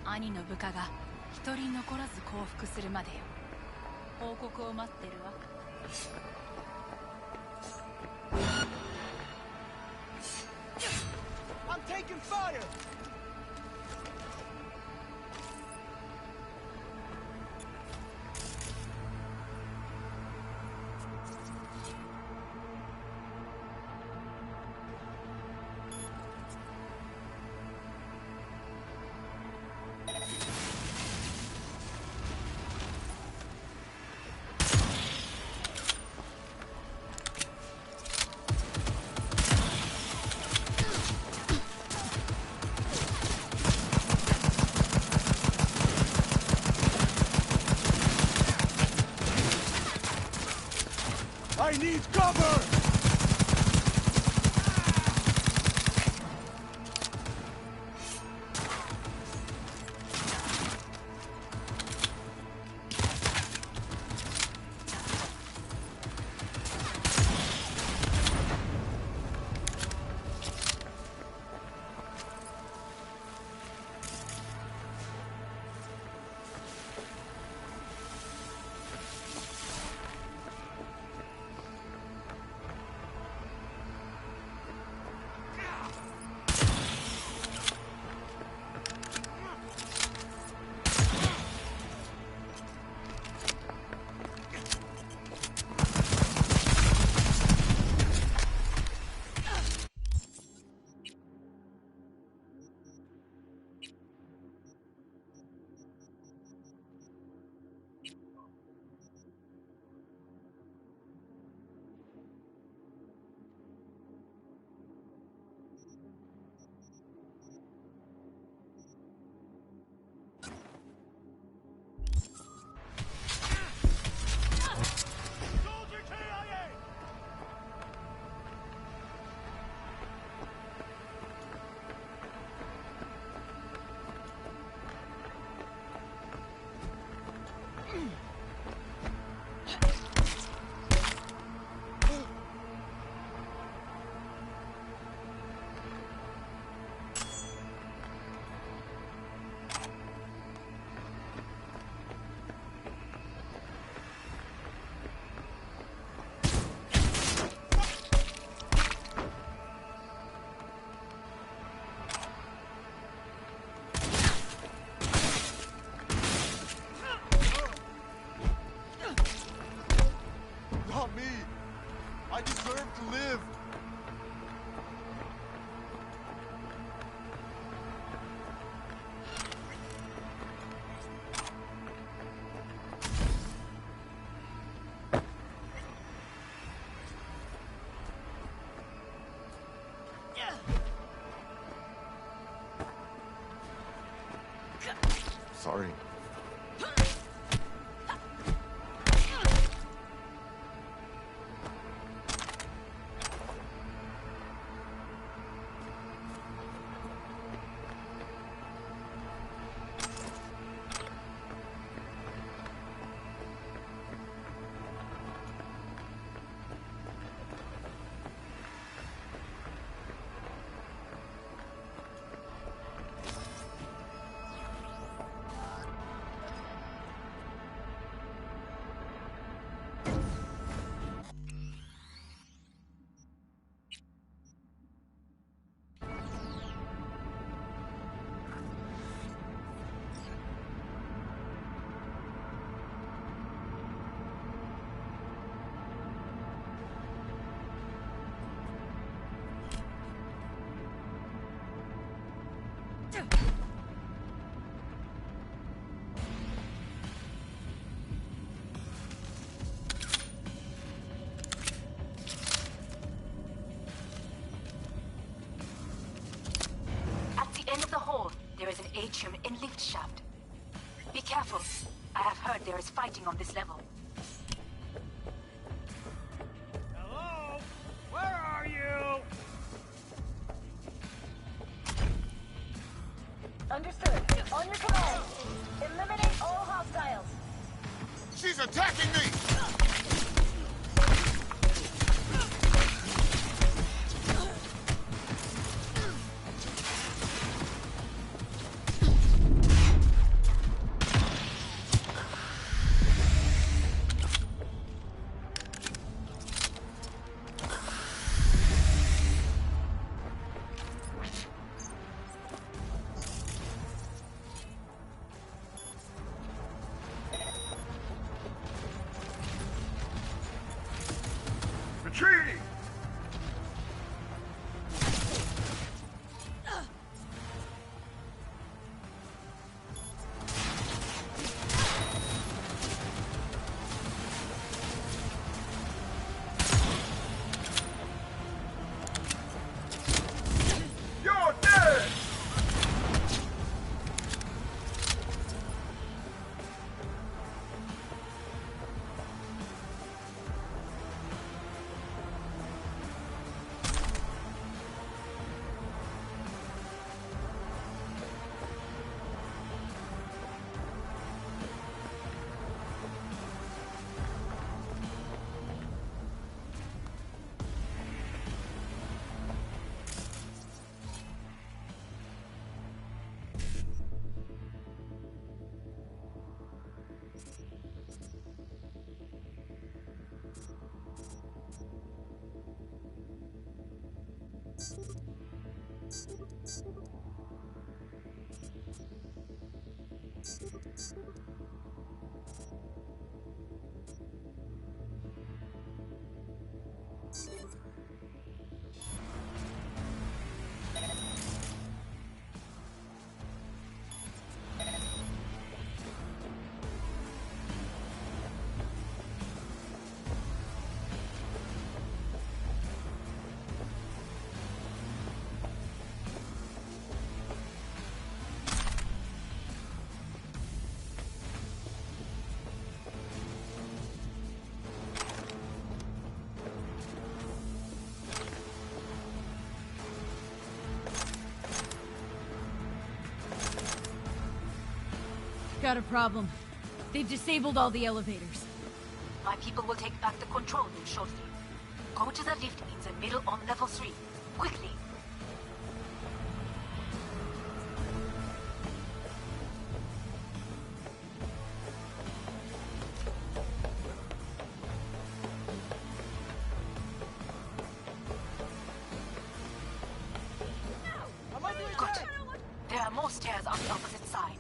兄の部下が一人残らず降伏するまでよ。報告を待ってるわ。I'm taking fire! I need cover! Sorry. atrium and lift shaft. Be careful. I have heard there is fighting on this level. Hello? Where are you? Understood. On your command. Eliminate all hostiles. She's attacking me! Retreating! You're dead! Got a problem. They've disabled all the elevators. My people will take back the control room shortly. Go to the lift in the middle on level 3. Quickly. Good. There are more stairs on the opposite side.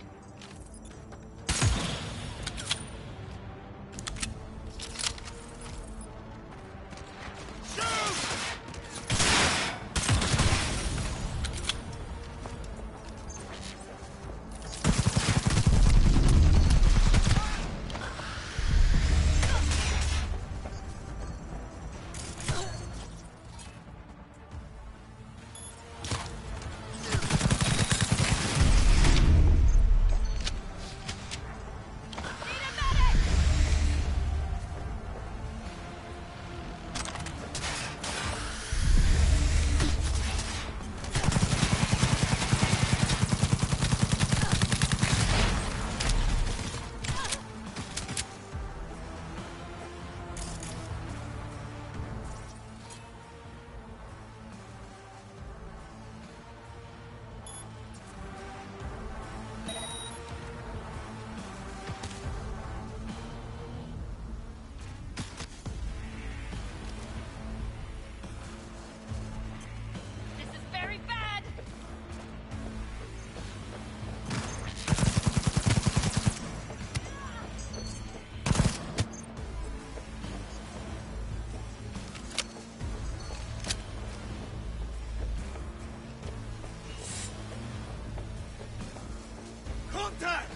Contact!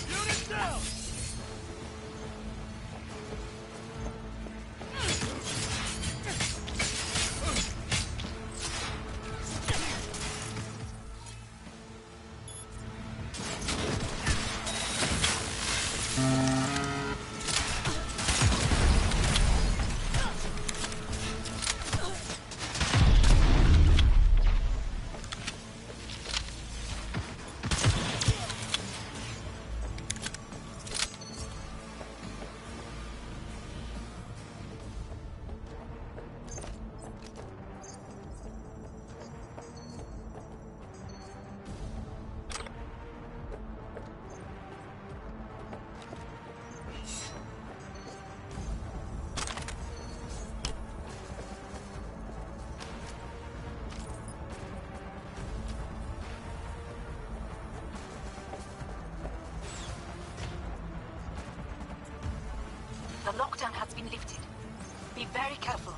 Unit down! lockdown has been lifted. Be very careful.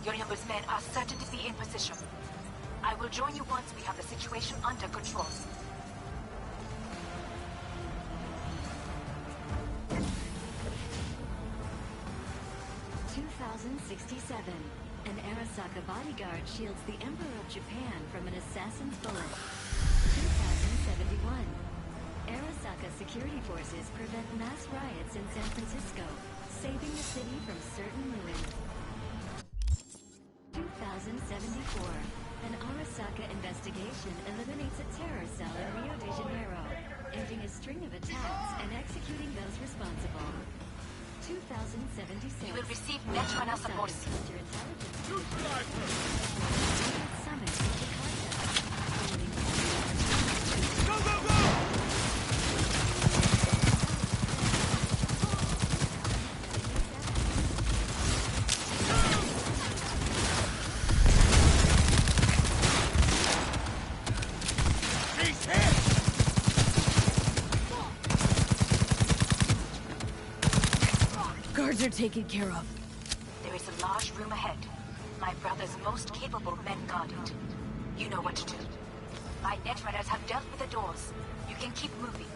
Yorinobu's men are certain to be in position. I will join you once we have the situation under control. An Arasaka bodyguard shields the Emperor of Japan from an assassin's bullet. 2071. Arasaka security forces prevent mass riots in San Francisco, saving the city from certain ruin. 2074. An Arasaka investigation eliminates a terror cell in Rio de Janeiro, ending a string of attacks and executing those responsible. 2076. You will receive Netrunner support. Go, go, go! Guards are taken care of. There is a large room ahead. My brother's most capable men guard it. You know what to do. My Netrunners have dealt with the doors. You can keep moving.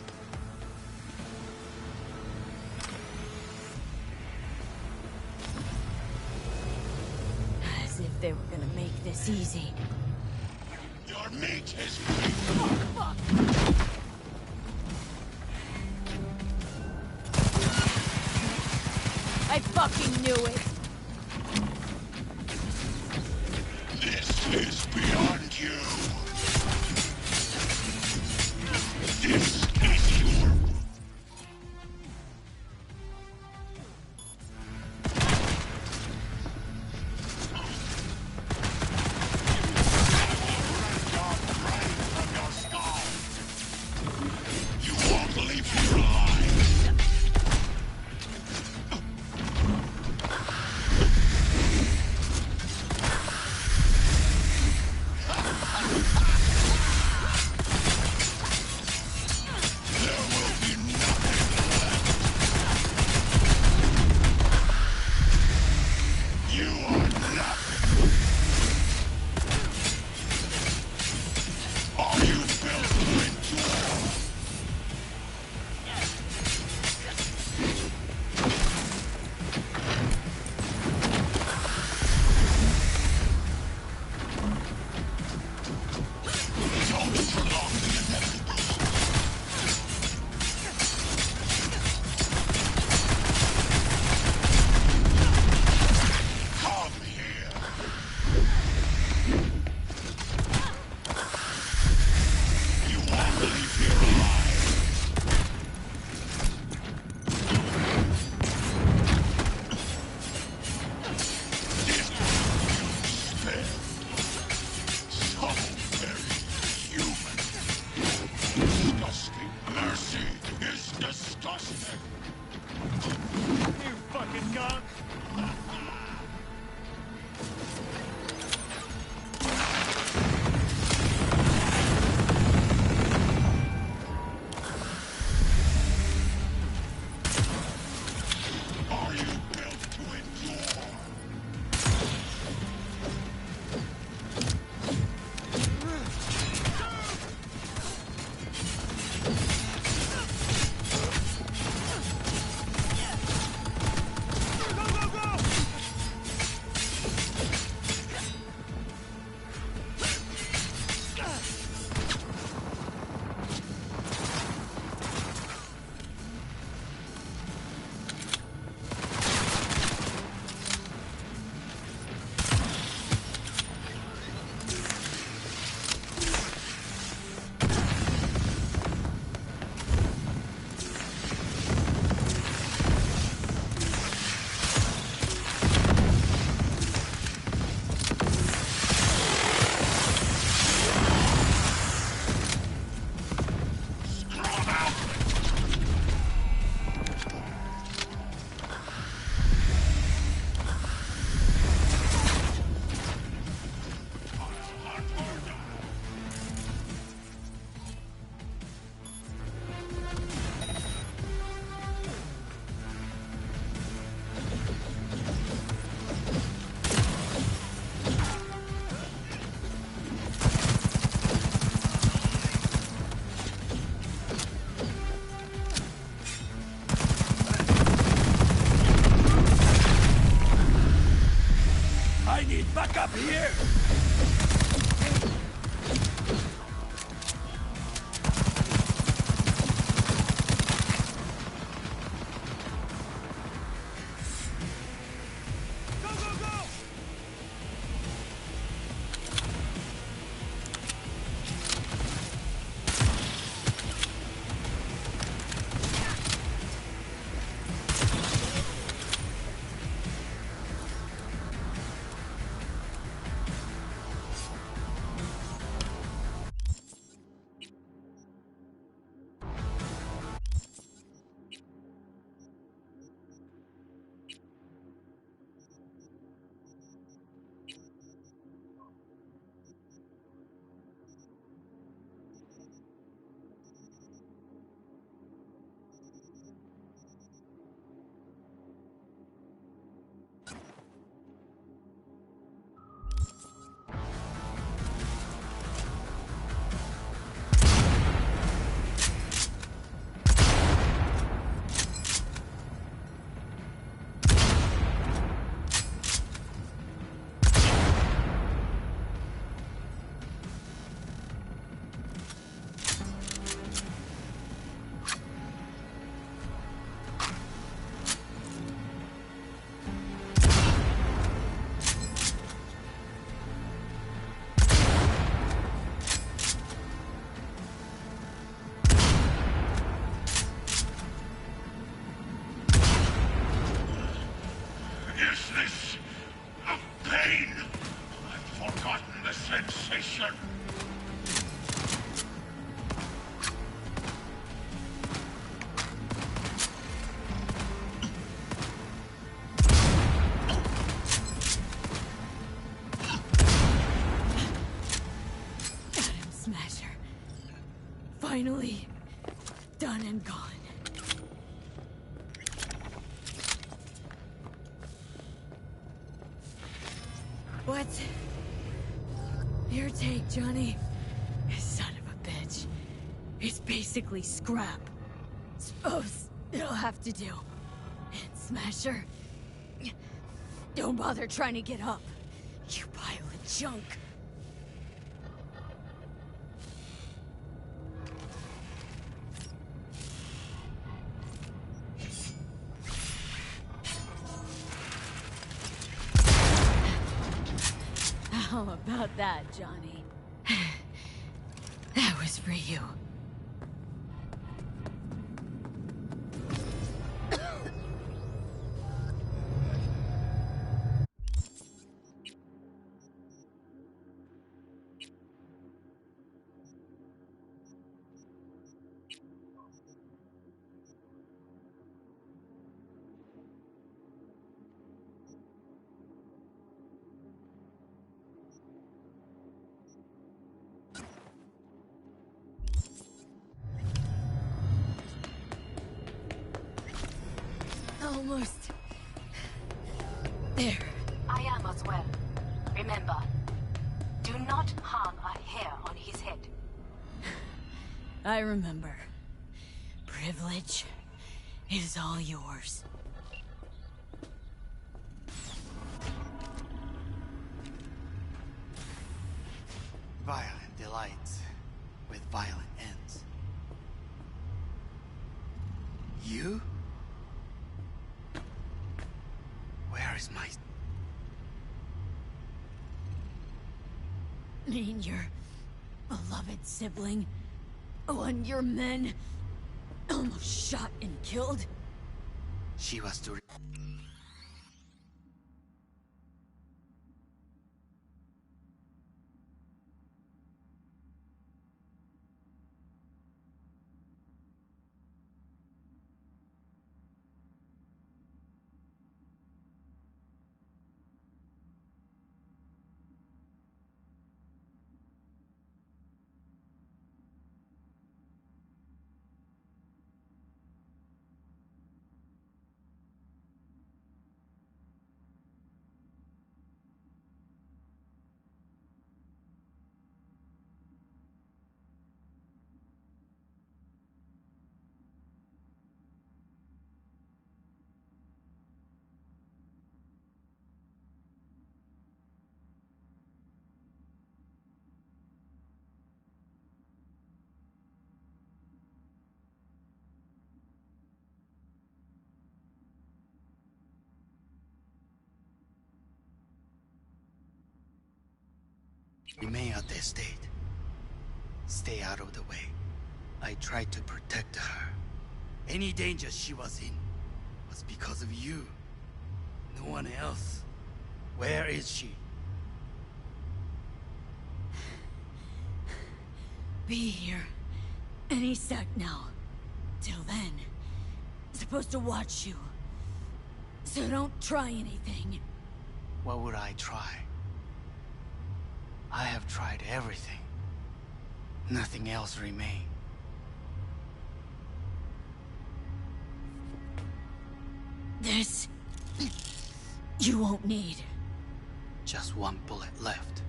As if they were gonna make this easy. Your mate has... Fuck! I fucking knew it! This is beyond you. This is your... You won't believe you're alive. I need backup here! Is this a pain? I've forgotten the sensation. Atom Smasher. Finally done and gone. What? Your take, Johnny. Son of a bitch. It's basically scrap. Suppose it'll have to do. And Smasher, don't bother trying to get up. You pile of junk. How about that, Johnny? That was for you. Almost. There. I am as well. Remember, do not harm a hair on his head. I remember. Privilege is all yours. Violent delights with violent ends. You? Where is my... Mean your beloved sibling? One your men almost shot and killed? She was to... Remain at the estate. Stay out of the way. I tried to protect her. Any danger she was in was because of you. No one else. Where is she? Be here. Any sec now. Till then. Supposed to watch you. So don't try anything. What would I try? I have tried everything. Nothing else remains. This... you won't need. Just one bullet left.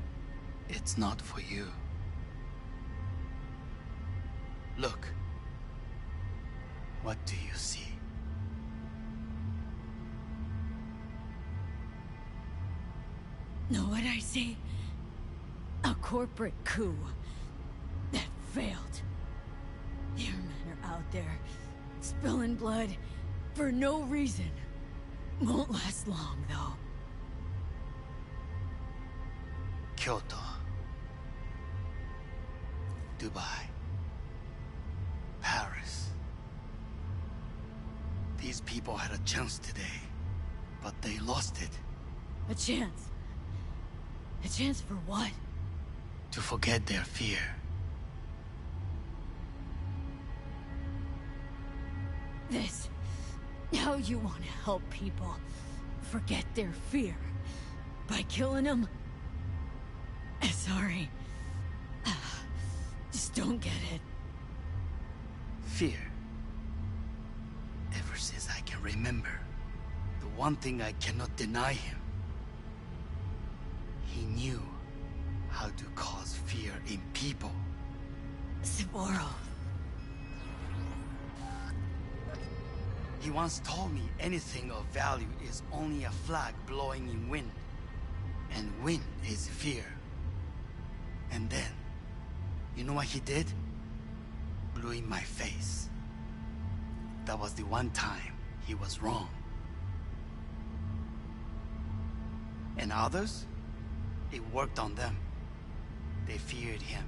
It's not for you. Look. What do you see? Know what I see? A corporate coup that failed. Your men are out there, spilling blood for no reason. Won't last long, though. Kyoto. Dubai. Paris. These people had a chance today, but they lost it. A chance? A chance for what? To forget their fear. This... how you want to help people forget their fear? By killing them? Sorry. Just don't get it. Fear. Ever since I can remember, the one thing I cannot deny him. He knew how to cause fear in people. Saburo. He once told me anything of value is only a flag blowing in wind. And wind is fear. And then, you know what he did? Blew in my face. That was the one time he was wrong. And others? It worked on them. They feared him.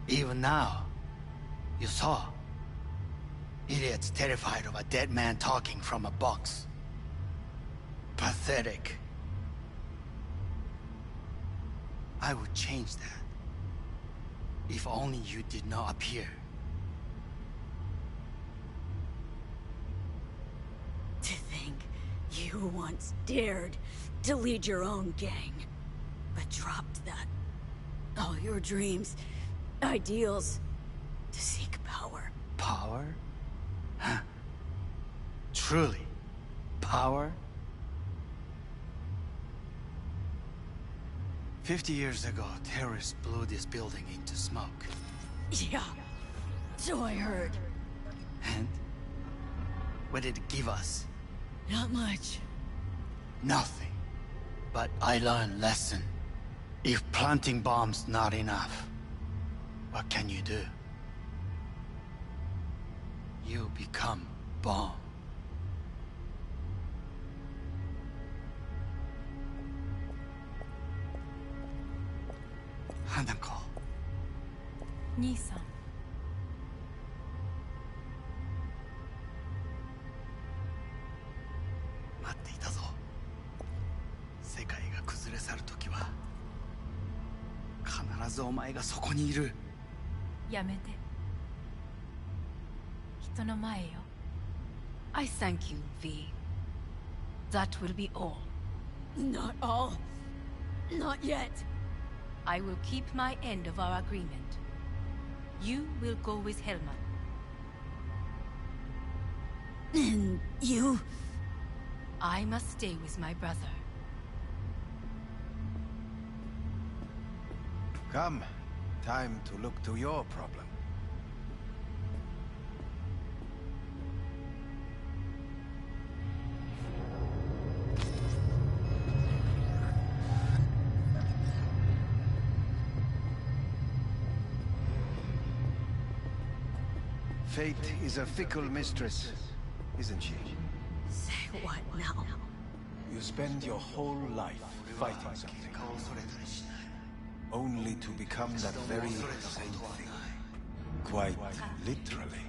Even now, you saw. Idiots terrified of a dead man talking from a box. Pathetic. I would change that. If only you did not appear. To think you once dared to lead your own gang, but dropped that. All your dreams, ideals, to seek power. Power? Huh? Truly? Power? 50 years ago, terrorists blew this building into smoke. Yeah, so I heard. And? What did it give us? Not much. Nothing. But I learned lesson. If planting bombs not enough, what can you do? You become bomb. Hanako. 兄さん。待っていたぞ。世界が崩れ去るときは必ずお前がそこにいる。やめて。人の前よ。I thank you, V. That will be all. Not all. Not yet. I will keep my end of our agreement. You will go with Helman. And you? I must stay with my brother. Come. Time to look to your problem. Fate is a fickle mistress, isn't she? Say what now? You spend your whole life fighting something. only to become that very same thing. Quite literally.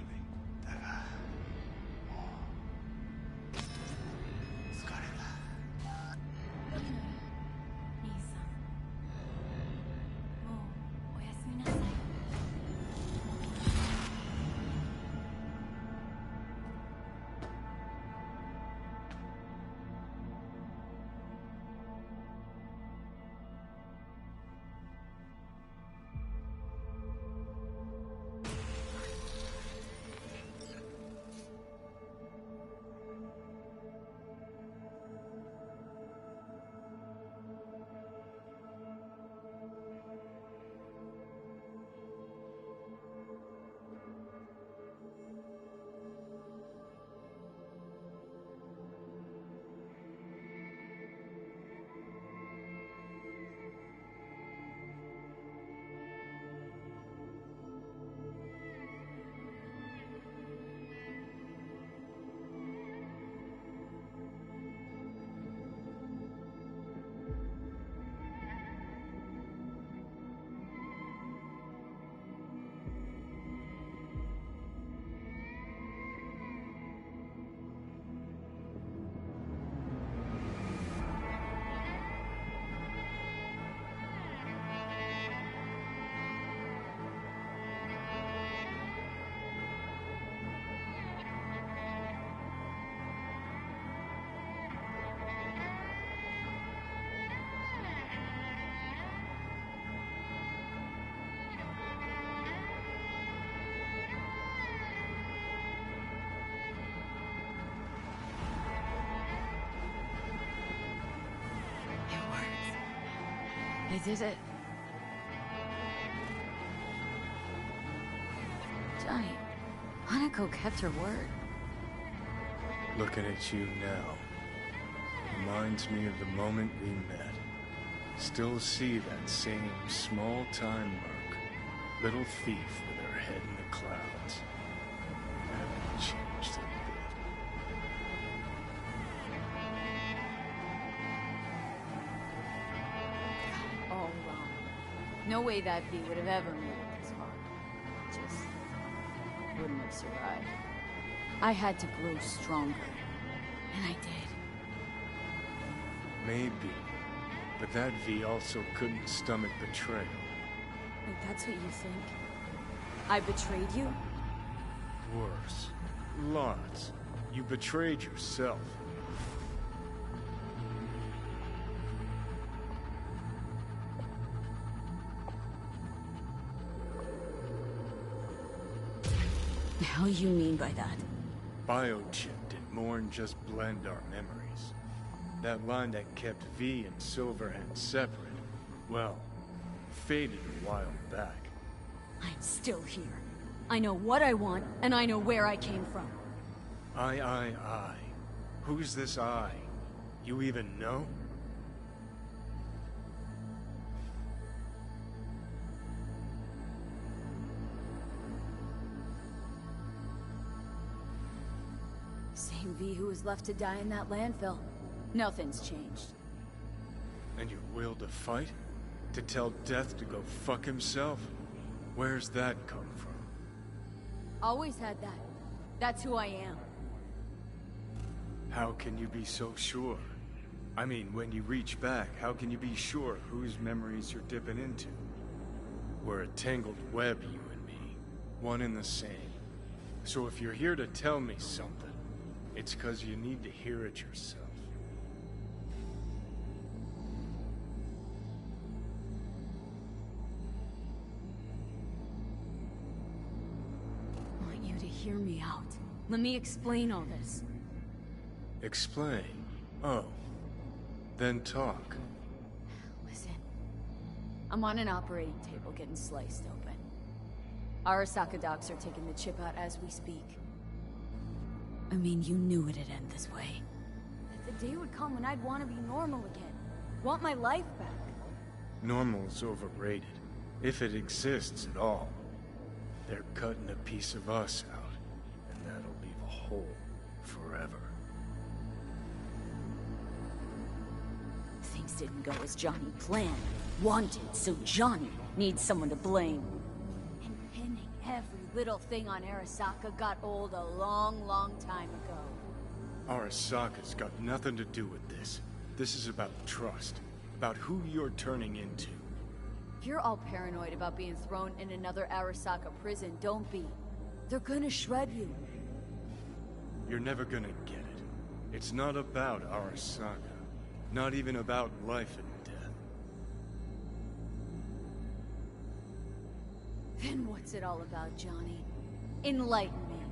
I did it. Johnny, Hanako kept her word. Looking at you now reminds me of the moment we met. Still see that same small-time merc, little thief with her head in the clouds. Haven't changed a bit. All wrong. No way that V would have ever made it this far. Just wouldn't have survived. I had to grow stronger, and I did. Maybe. But that V also couldn't stomach betrayal. Like, that's what you think? I betrayed you? Worse. Lots. You betrayed yourself. The hell you mean by that? Biochip did more than just blend our memories. That line that kept V and Silverhand separate, well, faded a while back. I'm still here. I know what I want, and I know where I came from. I. Who's this I? You even know? Same V who was left to die in that landfill. Nothing's changed. And your will to fight? To tell Death to go fuck himself? Where's that come from? Always had that. That's who I am. How can you be so sure? I mean, when you reach back, how can you be sure whose memories you're dipping into? We're a tangled web, you and me. One and the same. So if you're here to tell me something, it's 'cause you need to hear it yourself. I want you to hear me out. Let me explain all this. Explain? Oh. Then talk. Listen. I'm on an operating table getting sliced open. Arasaka docs are taking the chip out as we speak. I mean, you knew it'd end this way. That the day would come when I'd want to be normal again. Want my life back. Normal's overrated. If it exists at all. They're cutting a piece of us out, and that'll leave a hole forever. Things didn't go as Johnny planned. Wanted, so Johnny needs someone to blame. And pinning every little thing on Arasaka got old a long, long time ago. Arasaka's got nothing to do with this. This is about trust. About who you're turning into. If you're all paranoid about being thrown in another Arasaka prison, don't be. They're gonna shred you. You're never gonna get it. It's not about Arasaka. Not even about life and death. Then what's it all about, Johnny? Enlighten me.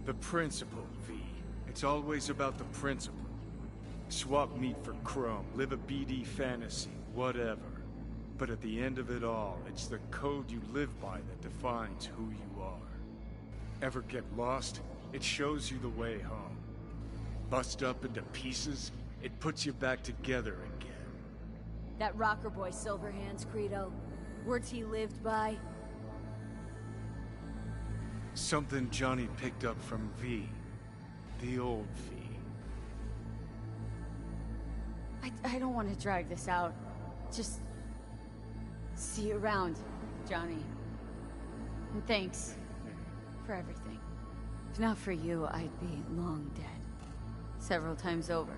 The principle, V. It's always about the principle. Swap meat for chrome, live a BD fantasy, whatever. But at the end of it all, it's the code you live by that defines who you are. Ever get lost? It shows you the way home. Bust up into pieces, it puts you back together again. That rocker boy Silverhand's credo. Words he lived by. Something Johnny picked up from V. The old V. I don't want to drag this out. Just... see you around, Johnny. And thanks for everything. If not for you, I'd be long dead. Several times over.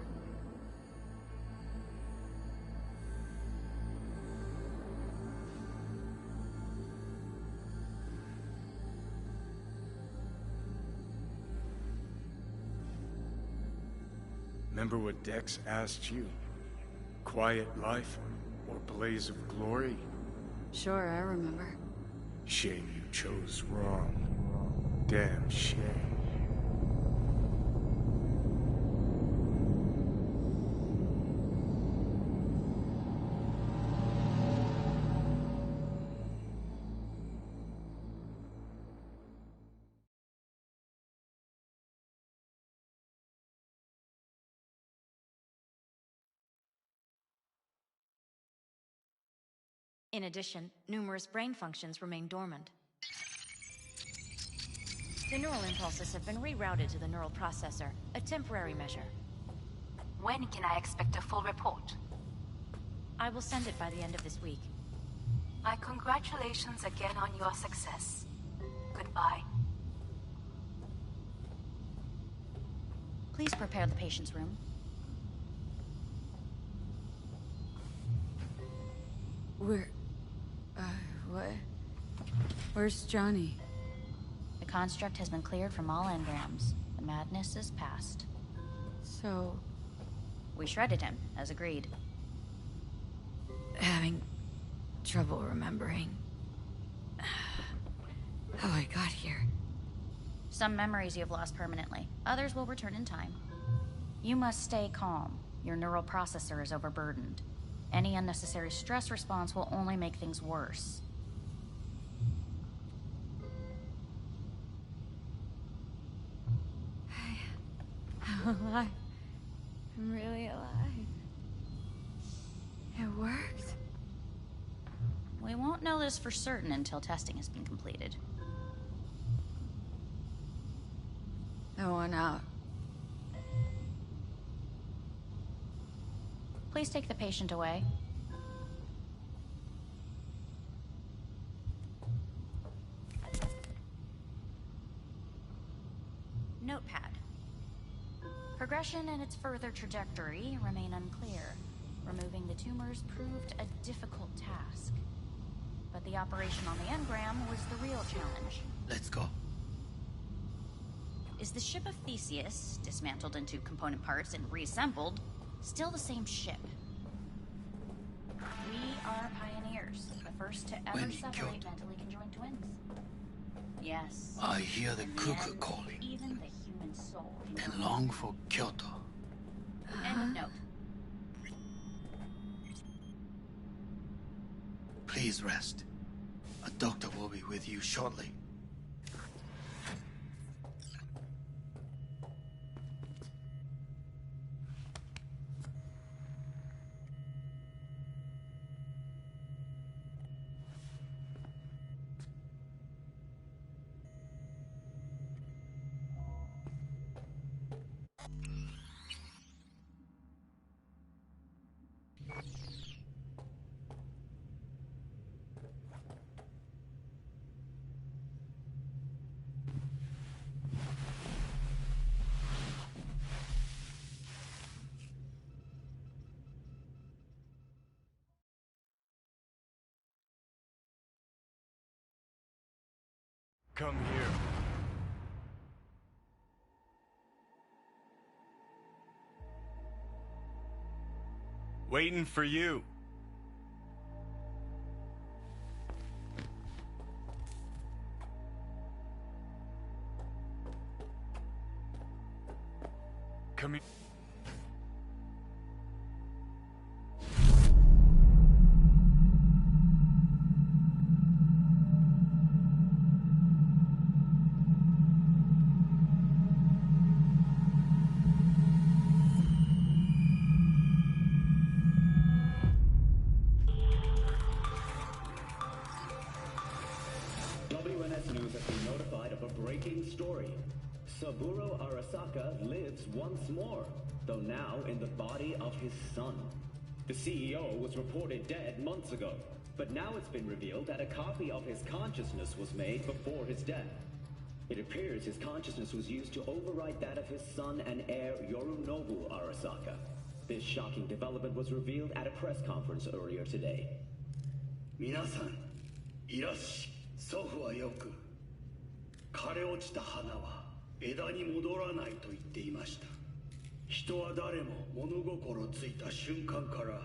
Remember what Dex asked you? Quiet life or blaze of glory? Sure, I remember. Shame you chose wrong. Damn shame. In addition, numerous brain functions remain dormant. The neural impulses have been rerouted to the neural processor, a temporary measure. When can I expect a full report? I will send it by the end of this week. My congratulations again on your success. Goodbye. Please prepare the patient's room. What? Where's Johnny? The construct has been cleared from all engrams. The madness is past. So... we shredded him, as agreed. having trouble remembering how I got here. Some memories you have lost permanently. Others will return in time. You must stay calm. Your neural processor is overburdened. Any unnecessary stress response will only make things worse. I'm alive. I'm really alive. It worked. We won't know this for certain until testing has been completed. I want out. Please take the patient away. Notepad. Progression and its further trajectory remain unclear. Removing the tumors proved a difficult task. But the operation on the engram was the real challenge. Let's go. Is the ship of Theseus, dismantled into component parts and reassembled, still the same ship? We are pioneers, the first to ever separate mentally conjoined twins. Yes. I hear the cuckoo calling. Even the human soul. And long for Kyoto. End of note. Please rest. A doctor will be with you shortly. Come here. Waiting for you. Come here. WNS News has been notified of a breaking story. Saburo Arasaka lives once more, though now in the body of his son. The CEO was reported dead months ago, but now it's been revealed that a copy of his consciousness was made before his death. It appears his consciousness was used to override that of his son and heir Yorinobu Arasaka. This shocking development was revealed at a press conference earlier today. 皆さん、いらっしゃい。祖父はよく、枯れ落ちた花は枝に戻らないと言っていました。人は誰も物心ついた瞬間から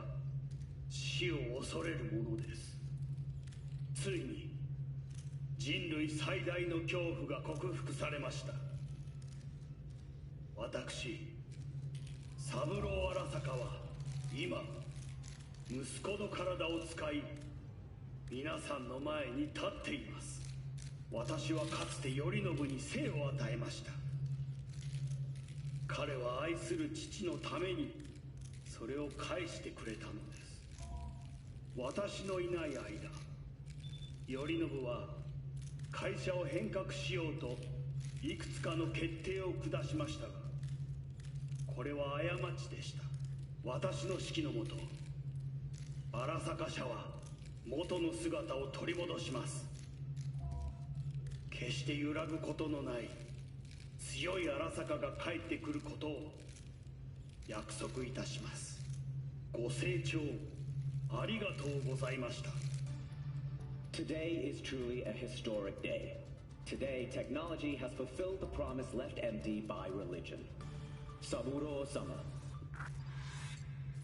死を恐れるものです。ついに人類最大の恐怖が克服されました。私、三郎荒坂は今、息子の体を使い、皆さんの前に立っています。私はかつて頼信に生を与えました。彼は愛する父のためにそれを返してくれたのです。私のいない間、頼信は会社を変革しようといくつかの決定を下しましたが、これは過ちでした。私の指揮のもと、荒坂社は元の姿を取り戻します。決して揺らぐことのない強い荒坂が帰ってくることを約束いたします。ご清聴ありがとうございました。 Today is truly a historic day. Today, technology has fulfilled the promise left empty by religion. Saburo-sama.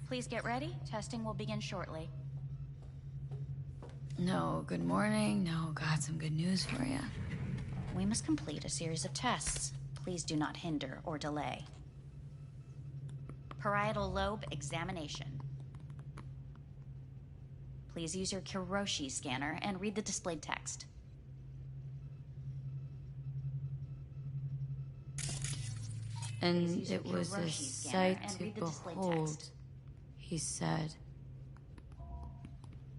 Please get ready. Testing will begin shortly. No, good morning. No, got some good news for you. We must complete a series of tests. Please do not hinder or delay. Parietal lobe examination. Please use your Kiroshi scanner and read the displayed text. And it was a sight to behold, he said,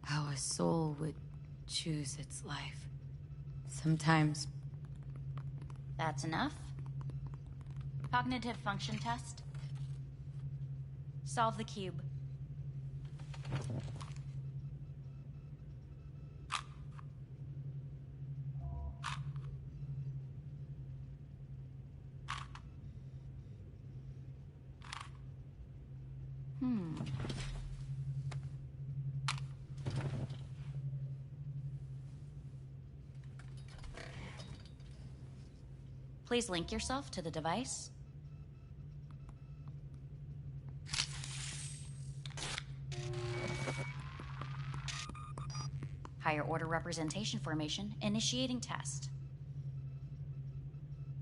how a soul would choose its life. Sometimes. That's enough. Cognitive function test. Solve the cube. Please link yourself to the device. Higher order representation formation, initiating test.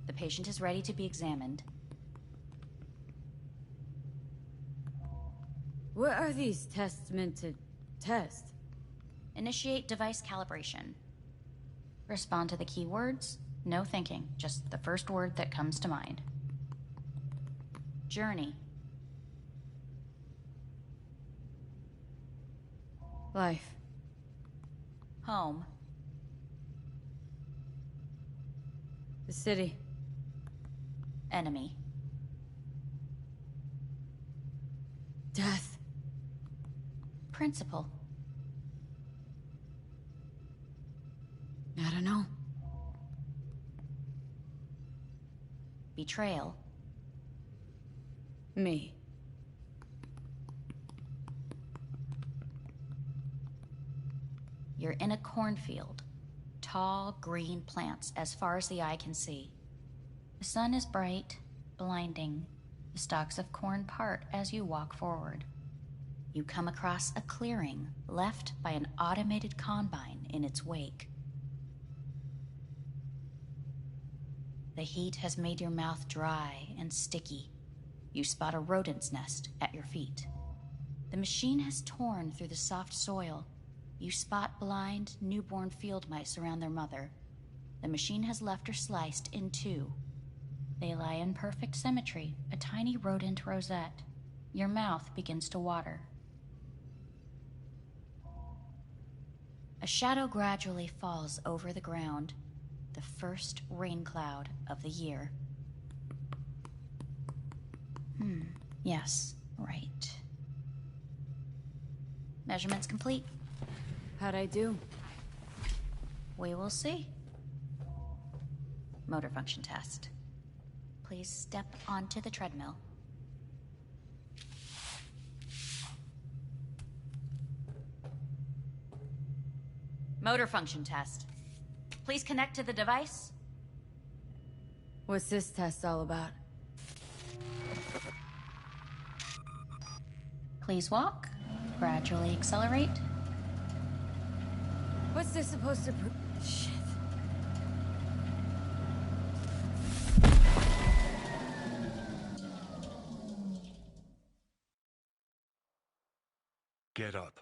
The patient is ready to be examined. What are these tests meant to test? Initiate device calibration. Respond to the keywords. No thinking, just the first word that comes to mind. Journey. Life. Home. The city. Enemy. Death. Principal. I don't know. Betrayal. Me. You're in a cornfield. tall, green plants as far as the eye can see. The sun is bright, blinding. The stalks of corn part as you walk forward. You come across a clearing left by an automated combine in its wake. The heat has made your mouth dry and sticky. You spot a rodent's nest at your feet. The machine has torn through the soft soil. You spot blind, newborn field mice around their mother. The machine has left her sliced in two. They lie in perfect symmetry, a tiny rodent rosette. Your mouth begins to water. A shadow gradually falls over the ground, the first rain cloud of the year. Yes, right. Measurements complete. How'd I do? We will see. Motor function test. Please step onto the treadmill. Motor function test. Please connect to the device. What's this test all about? Please walk. Gradually accelerate. What's this supposed to prove? Shit. Get up.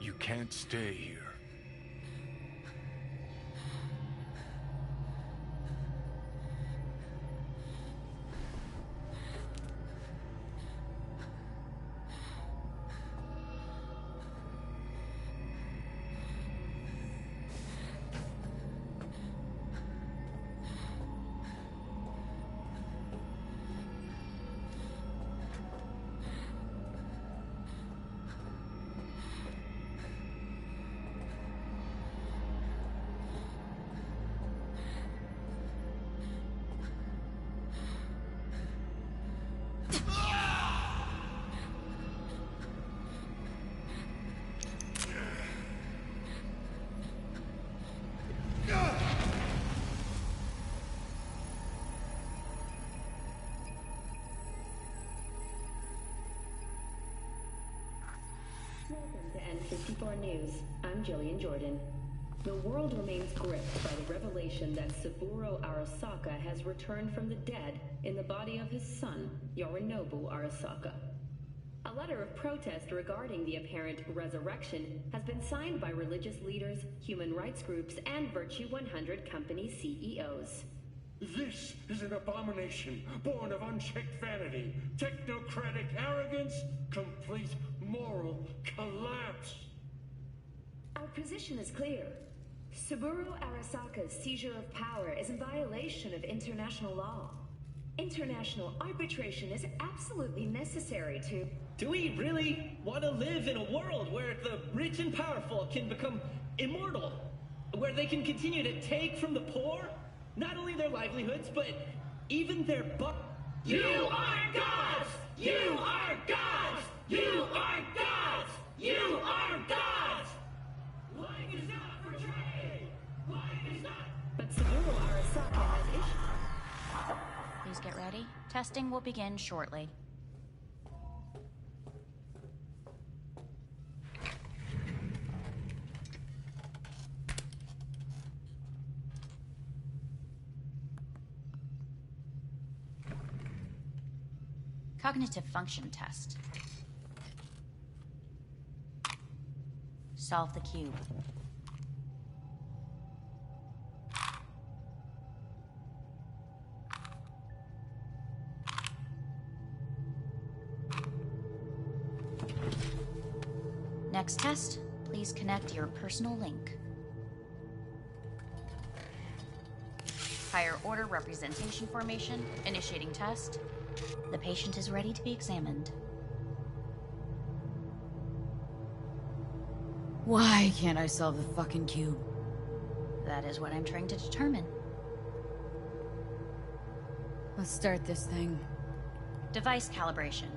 You can't stay here. Welcome to N54 News. I'm Jillian Jordan. The world remains gripped by the revelation that Saburo Arasaka has returned from the dead in the body of his son, Yorinobu Arasaka. A letter of protest regarding the apparent resurrection has been signed by religious leaders, human rights groups, and Virtue 100 company CEOs. This is an abomination born of unchecked vanity, technocratic arrogance, complete moral collapse. Our position is clear. Saburo Arasaka's seizure of power is in violation of international law. International arbitration is absolutely necessary to... Do we really want to live in a world where the rich and powerful can become immortal? Where they can continue to take from the poor? Not only their livelihoods, but even their You are gods! You are gods! You are gods! You are gods! Life is not for trade! Life is not... But Saburo Arasaka has issues. Please get ready. Testing will begin shortly. Cognitive function test. Solve the cube. Next test, please connect your personal link. Higher order representation formation, initiating test. The patient is ready to be examined. Why can't I solve the fucking cube? That is what I'm trying to determine. Let's start this thing. Device calibration.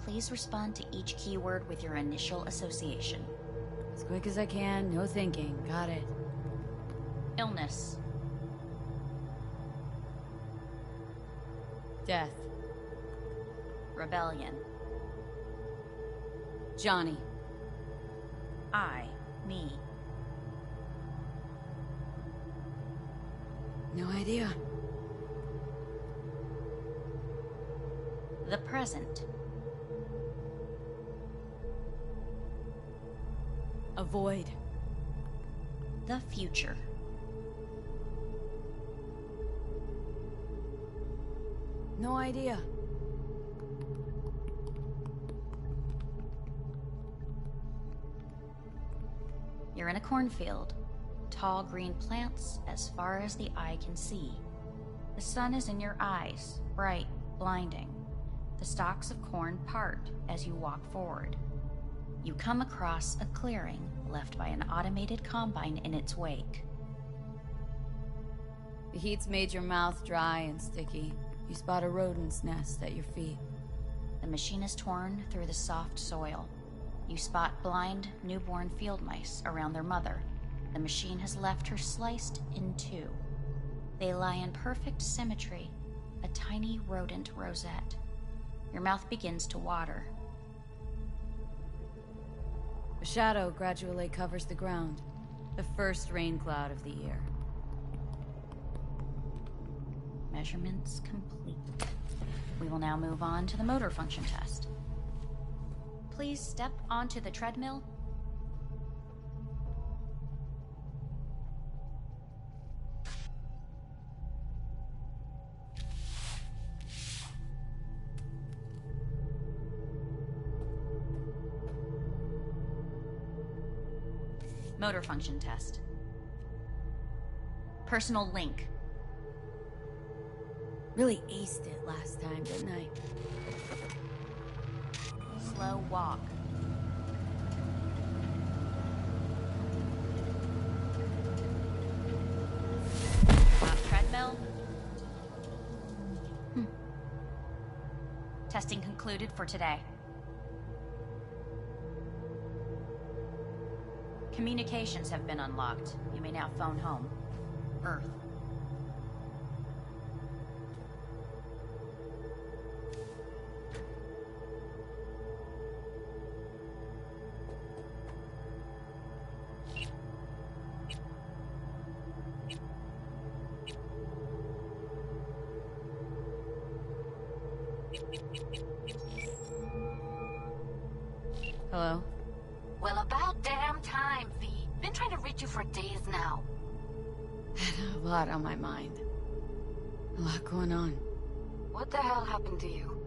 Please respond to each keyword with your initial association. As quick as I can, no thinking. Got it. Illness. Death. Rebellion. Johnny. Me. No idea. The present. Avoid. The future. No idea. You're in a cornfield. Tall green plants as far as the eye can see. The sun is in your eyes, bright, blinding. The stalks of corn part as you walk forward. You come across a clearing left by an automated combine in its wake. The heat's made your mouth dry and sticky. You spot a rodent's nest at your feet. The machine is torn through the soft soil. You spot blind, newborn field mice around their mother. The machine has left her sliced in two. They lie in perfect symmetry, a tiny rodent rosette. Your mouth begins to water. A shadow gradually covers the ground. The first rain cloud of the year. Measurements complete. We will now move on to the motor function test. Please step onto the treadmill. Motor function test. Personal link. Really aced it last time, didn't I? Slow walk. Treadmill. Testing concluded for today. Communications have been unlocked. You may now phone home. Earth. Hello? Well, about damn time, V. Been trying to reach you for days now. Had a lot on my mind. A lot going on. What the hell happened to you?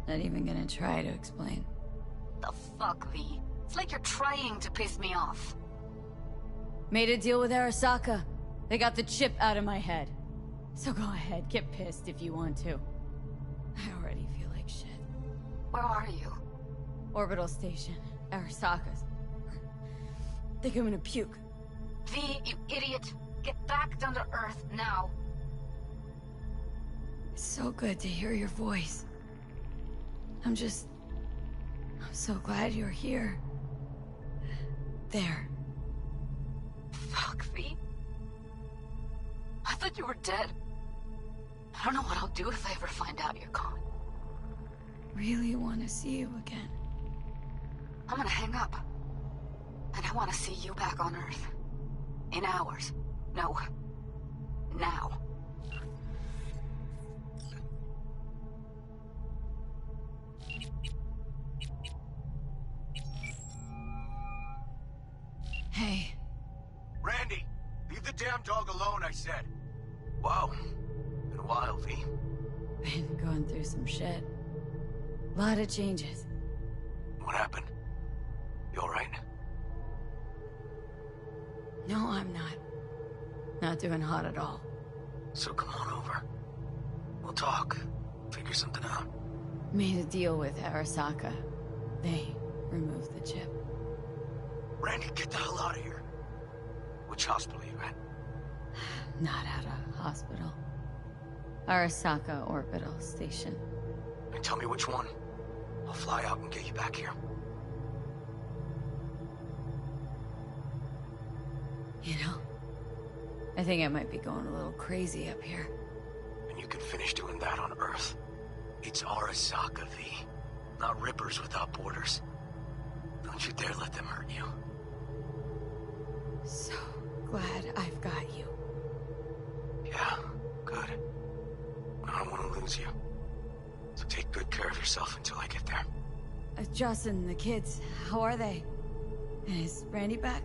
Not even gonna try to explain. The fuck, V? It's like you're trying to piss me off. Made a deal with Arasaka. They got the chip out of my head. So go ahead, get pissed if you want to. I already feel like shit. Where are you? Orbital station. Arasaka's. Think I'm gonna puke. V, you idiot. Get back down to Earth now. It's so good to hear your voice. I'm so glad you're here. There. Fuck, V. I thought you were dead. I don't know what I'll do if I ever find out you're gone. Really want to see you again. I'm gonna hang up. And I want to see you back on Earth. In hours. No. Now. Hey. Randy, leave the damn dog alone, I said. Wow. Been a while, V. Been going through some shit. Lot of changes. What happened? You alright? No, I'm not. Not doing hot at all. So come on over. We'll talk. Figure something out. Made a deal with Arasaka. They removed the chip. Randy, get the hell out of here. Which hospital are you at? Not at a hospital. Arasaka Orbital Station. And tell me which one. I'll fly out and get you back here. You know, I think I might be going a little crazy up here. And you can finish doing that on Earth. It's Arasaka, V. Not Rippers without borders. Don't you dare let them hurt you. So glad I've got you. Yeah, good. I don't want to lose you. So take good care of yourself until I get there. Justin, the kids, how are they? And is Randy back?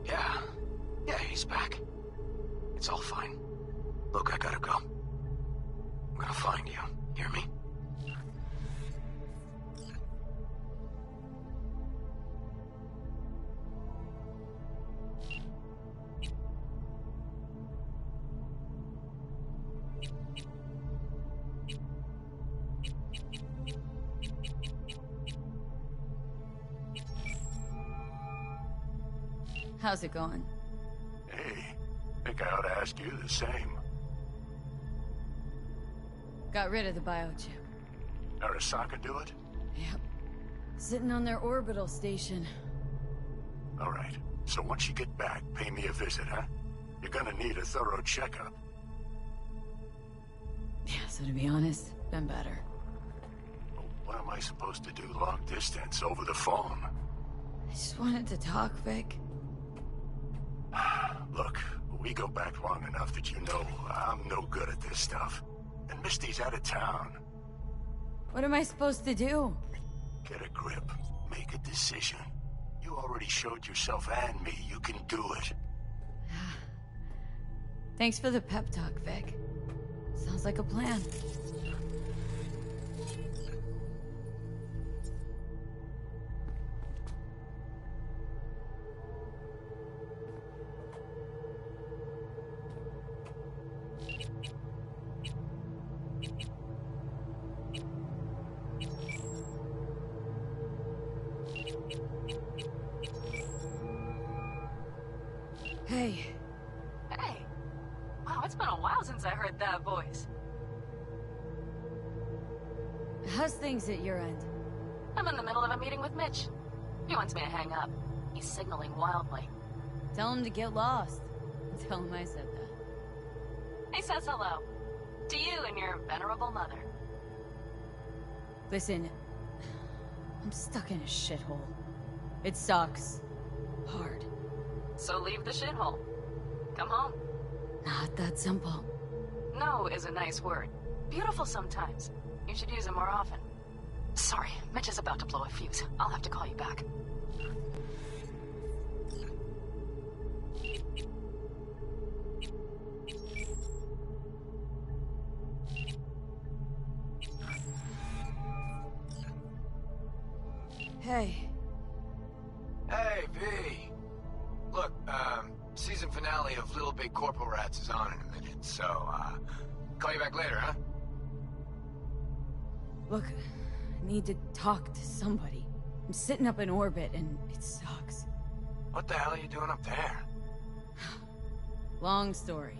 Yeah. Yeah, he's back. It's all fine. Look, I gotta go. I'm gonna find you. Hear me? How's it going? Hey, think I ought to ask you the same. Got rid of the biochip. Arasaka do it? Yep. Sitting on their orbital station. All right. So once you get back, pay me a visit, huh? You're gonna need a thorough checkup. Yeah, so to be honest, been better. What am I supposed to do long distance over the phone? I just wanted to talk, Vic. Look, we go back long enough that you know I'm no good at this stuff. And Misty's out of town. What am I supposed to do? Get a grip. Make a decision. You already showed yourself and me you can do it. Thanks for the pep talk, Vic. Sounds like a plan. Hey. Hey. Wow, it's been a while since I heard that voice. How's things at your end? I'm in the middle of a meeting with Mitch. He wants me to hang up. He's signaling wildly. Tell him to get lost. Tell him I said that. He says hello. To you and your venerable mother. Listen, I'm stuck in a shithole. It sucks. Hard. So leave the shithole. Come home. Not that simple. No is a nice word. Beautiful sometimes. You should use it more often. Sorry, Mitch is about to blow a fuse. I'll have to call you back. Hey. Hey, V. Look, season finale of Little Big Corporal Rats is on in a minute, so, call you back later, huh? Look, I need to talk to somebody. I'm sitting up in orbit and it sucks. What the hell are you doing up there? Long story.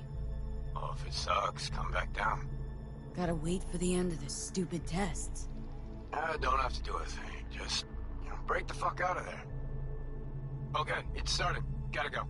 Well, if it sucks, come back down. Gotta wait for the end of the stupid tests. Don't have to do a thing. Just, break the fuck out of there. Okay, it's starting. Gotta go.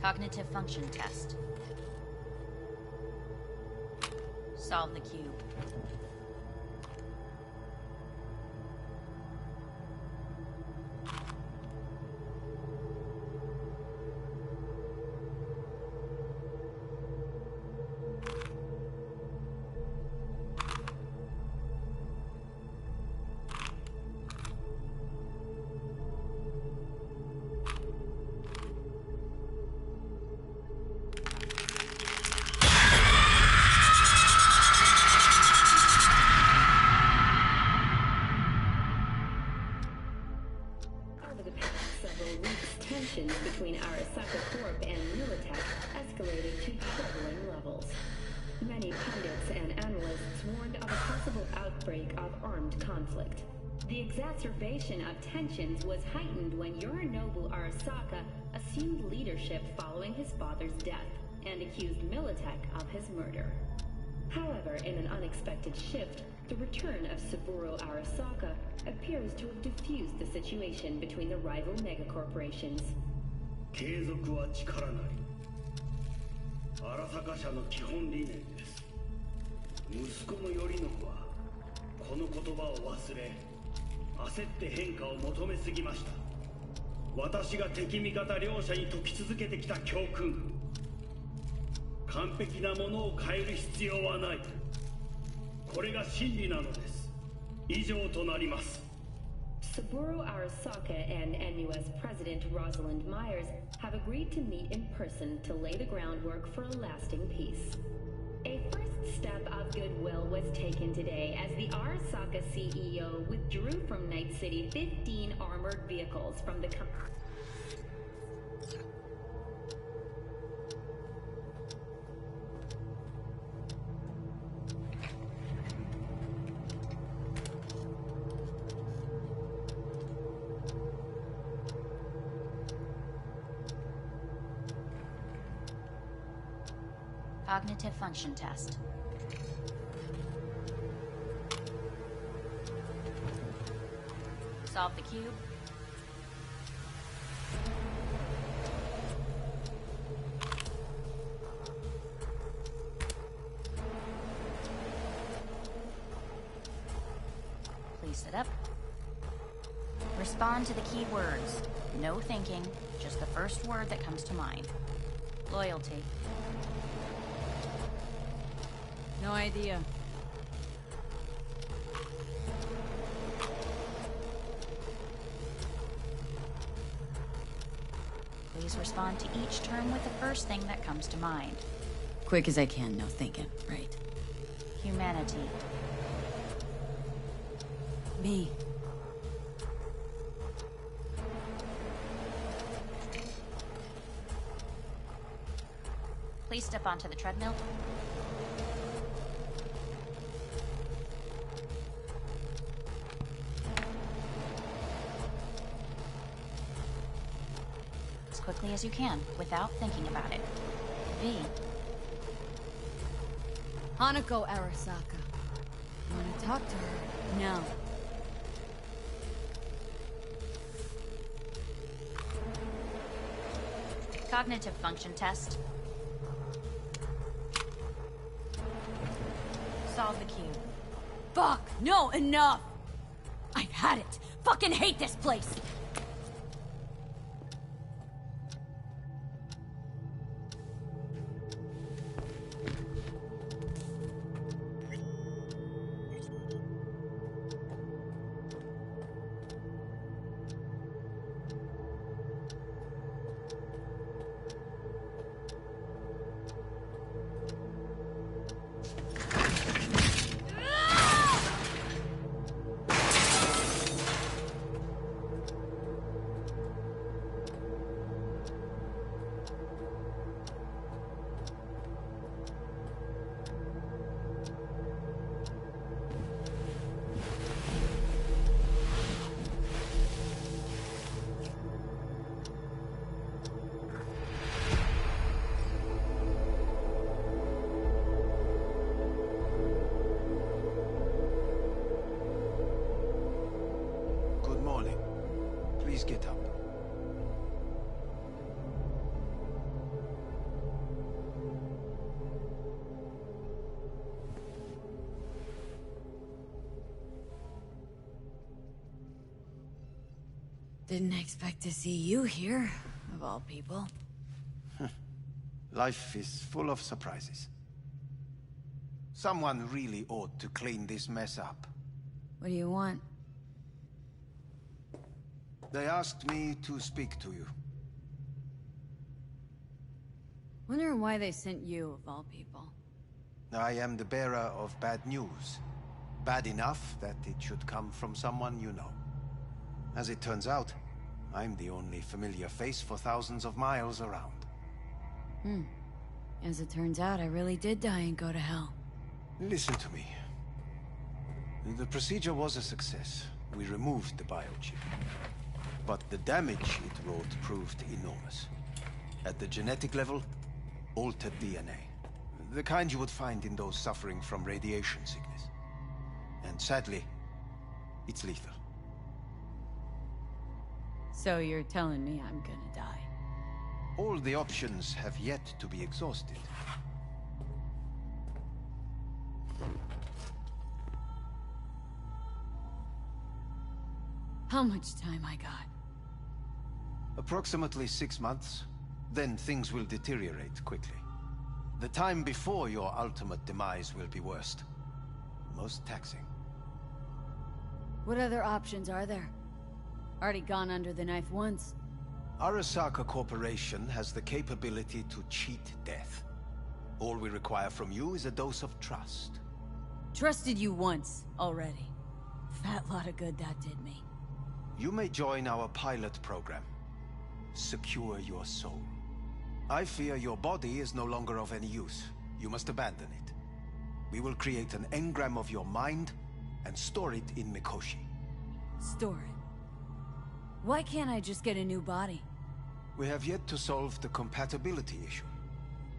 Cognitive function test. Solve the cube. Over the past several weeks, tensions between Arasaka Corp and Militech escalated to troubling levels. Many pundits and analysts warned of a possible outbreak of armed conflict. The exacerbation of tensions was heightened when Yorinobu Arasaka assumed leadership following his father's death and accused Militech of his murder. However, in an unexpected shift, the return of Saburo Arasaka appears to have diffused the situation between the rival megacorporations. 継続は力なり。荒坂社の基本理念です。息子の頼信はこの言葉を忘れ、焦って変化を求めすぎました。私が敵味方両者に説き続けてきた教訓。完璧なものを変える必要はない。これが真理なのです。以上となります。Saburo Arasaka and NUS President Rosalind Myers have agreed to meet in person to lay the groundwork for a lasting peace. A first step of goodwill was taken today as the Arasaka CEO withdrew from Night City 15 armored vehicles from the company. Cognitive function test. Solve the cube. Please sit up. Respond to the key words. No thinking, just the first word that comes to mind. Loyalty. No idea. Please respond to each term with the first thing that comes to mind. Quick as I can, no thinking, right? Humanity. Me. Please step onto the treadmill. As quickly as you can, without thinking about it. V. Hanako Arasaka. Want to talk to her? No. Cognitive function test. Solve the cube. Fuck! No, enough! I've had it! Fucking hate this place! Please get up. Didn't expect to see you here, of all people. Life is full of surprises. Someone really ought to clean this mess up. What do you want? They asked me to speak to you. Wondering why they sent you, of all people. I am the bearer of bad news. Bad enough that it should come from someone you know. As it turns out, I'm the only familiar face for thousands of miles around. As it turns out, I really did die and go to hell. Listen to me. The procedure was a success. We removed the biochip. But the damage it wrought proved enormous. At the genetic level, altered DNA. The kind you would find in those suffering from radiation sickness. And sadly, it's lethal. So you're telling me I'm gonna die? All the options have yet to be exhausted. How much time I got? Approximately 6 months. Then things will deteriorate quickly. The time before your ultimate demise will be worst. Most taxing. What other options are there? Already gone under the knife once. Arasaka Corporation has the capability to cheat death. All we require from you is a dose of trust. Trusted you once, already. Fat lot of good that did me. You may join our pilot program. Secure your soul. I fear your body is no longer of any use. You must abandon it. We will create an engram of your mind and store it in Mikoshi. Store it? Why can't I just get a new body? We have yet to solve the compatibility issue.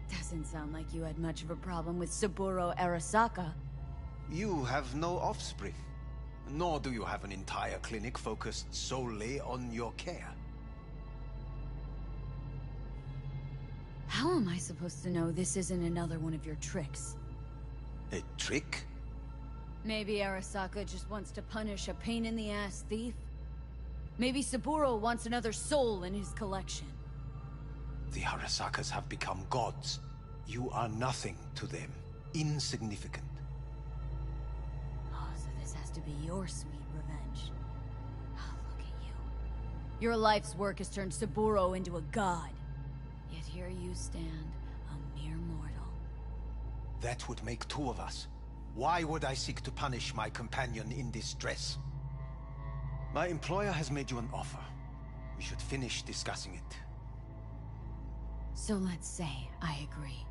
Doesn't sound like you had much of a problem with Saburo Arasaka. You have no offspring. Nor do you have an entire clinic focused solely on your care. How am I supposed to know this isn't another one of your tricks? A trick? Maybe Arasaka just wants to punish a pain-in-the-ass thief? Maybe Saburo wants another soul in his collection. The Arasakas have become gods. You are nothing to them. Insignificant. Oh, so this has to be your sweet revenge. Oh, look at you. Your life's work has turned Saburo into a god. Yet here you stand, a mere mortal. That would make two of us. Why would I seek to punish my companion in distress? My employer has made you an offer. We should finish discussing it. So let's say I agree.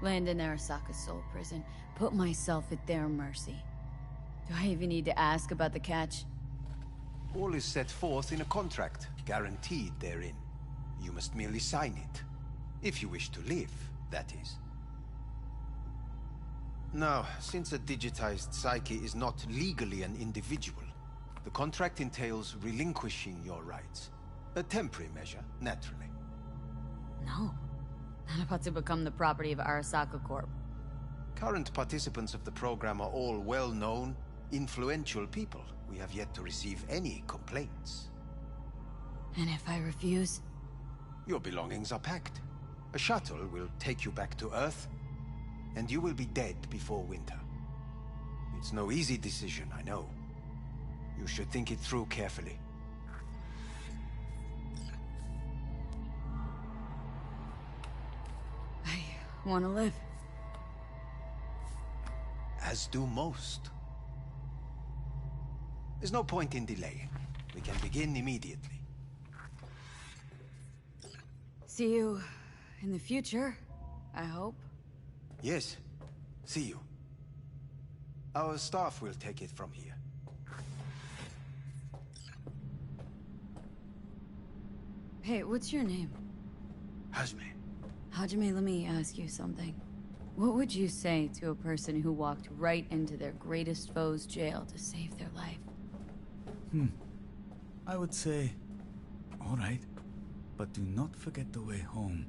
Land in Arasaka's soul prison, put myself at their mercy. Do I even need to ask about the catch? All is set forth in a contract, guaranteed therein. You must merely sign it. If you wish to live, that is. Now, since a digitized psyche is not legally an individual, the contract entails relinquishing your rights. A temporary measure, naturally. No. Not about to become the property of Arasaka Corp. Current participants of the program are all well-known, influential people. We have yet to receive any complaints. And if I refuse? Your belongings are packed. A shuttle will take you back to Earth, and you will be dead before winter. It's no easy decision, I know. You should think it through carefully. I want to live. As do most. There's no point in delaying. We can begin immediately. See you in the future, I hope. Yes. See you. Our staff will take it from here. Hey, what's your name? Hajime. Hajime, let me ask you something. What would you say to a person who walked right into their greatest foe's jail to save their life? I would say, all right, but do not forget the way home.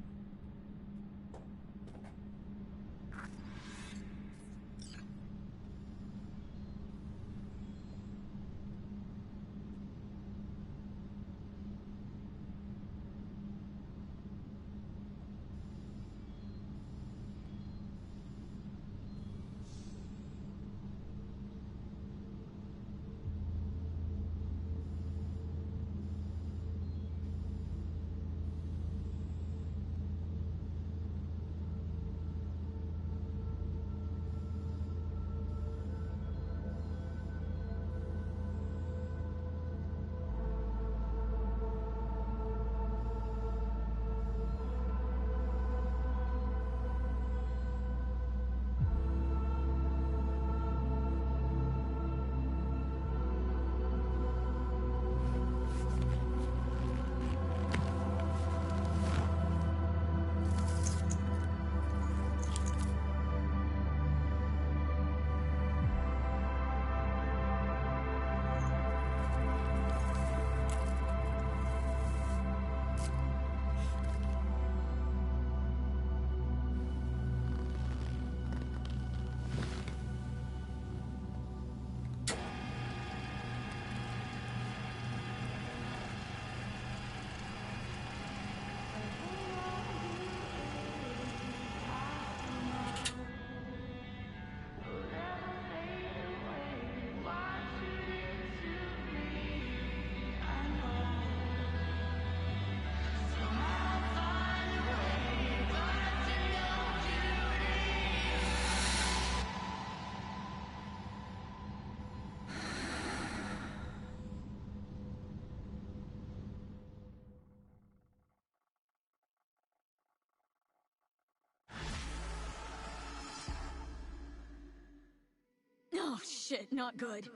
Oh shit, not good.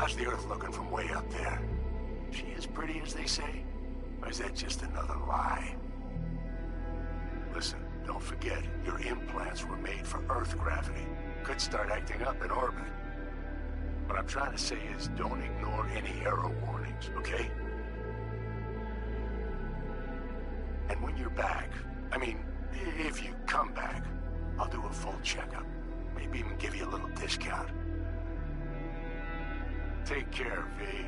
How's the Earth looking from way up there? She as pretty as they say? Or is that just another lie? Listen, don't forget, your implants were made for Earth gravity. Could start acting up in orbit. What I'm trying to say is, don't ignore any error warnings, okay? And when you're back, I mean, if you come back, I'll do a full checkup. Maybe even give you a little discount. Take care, V.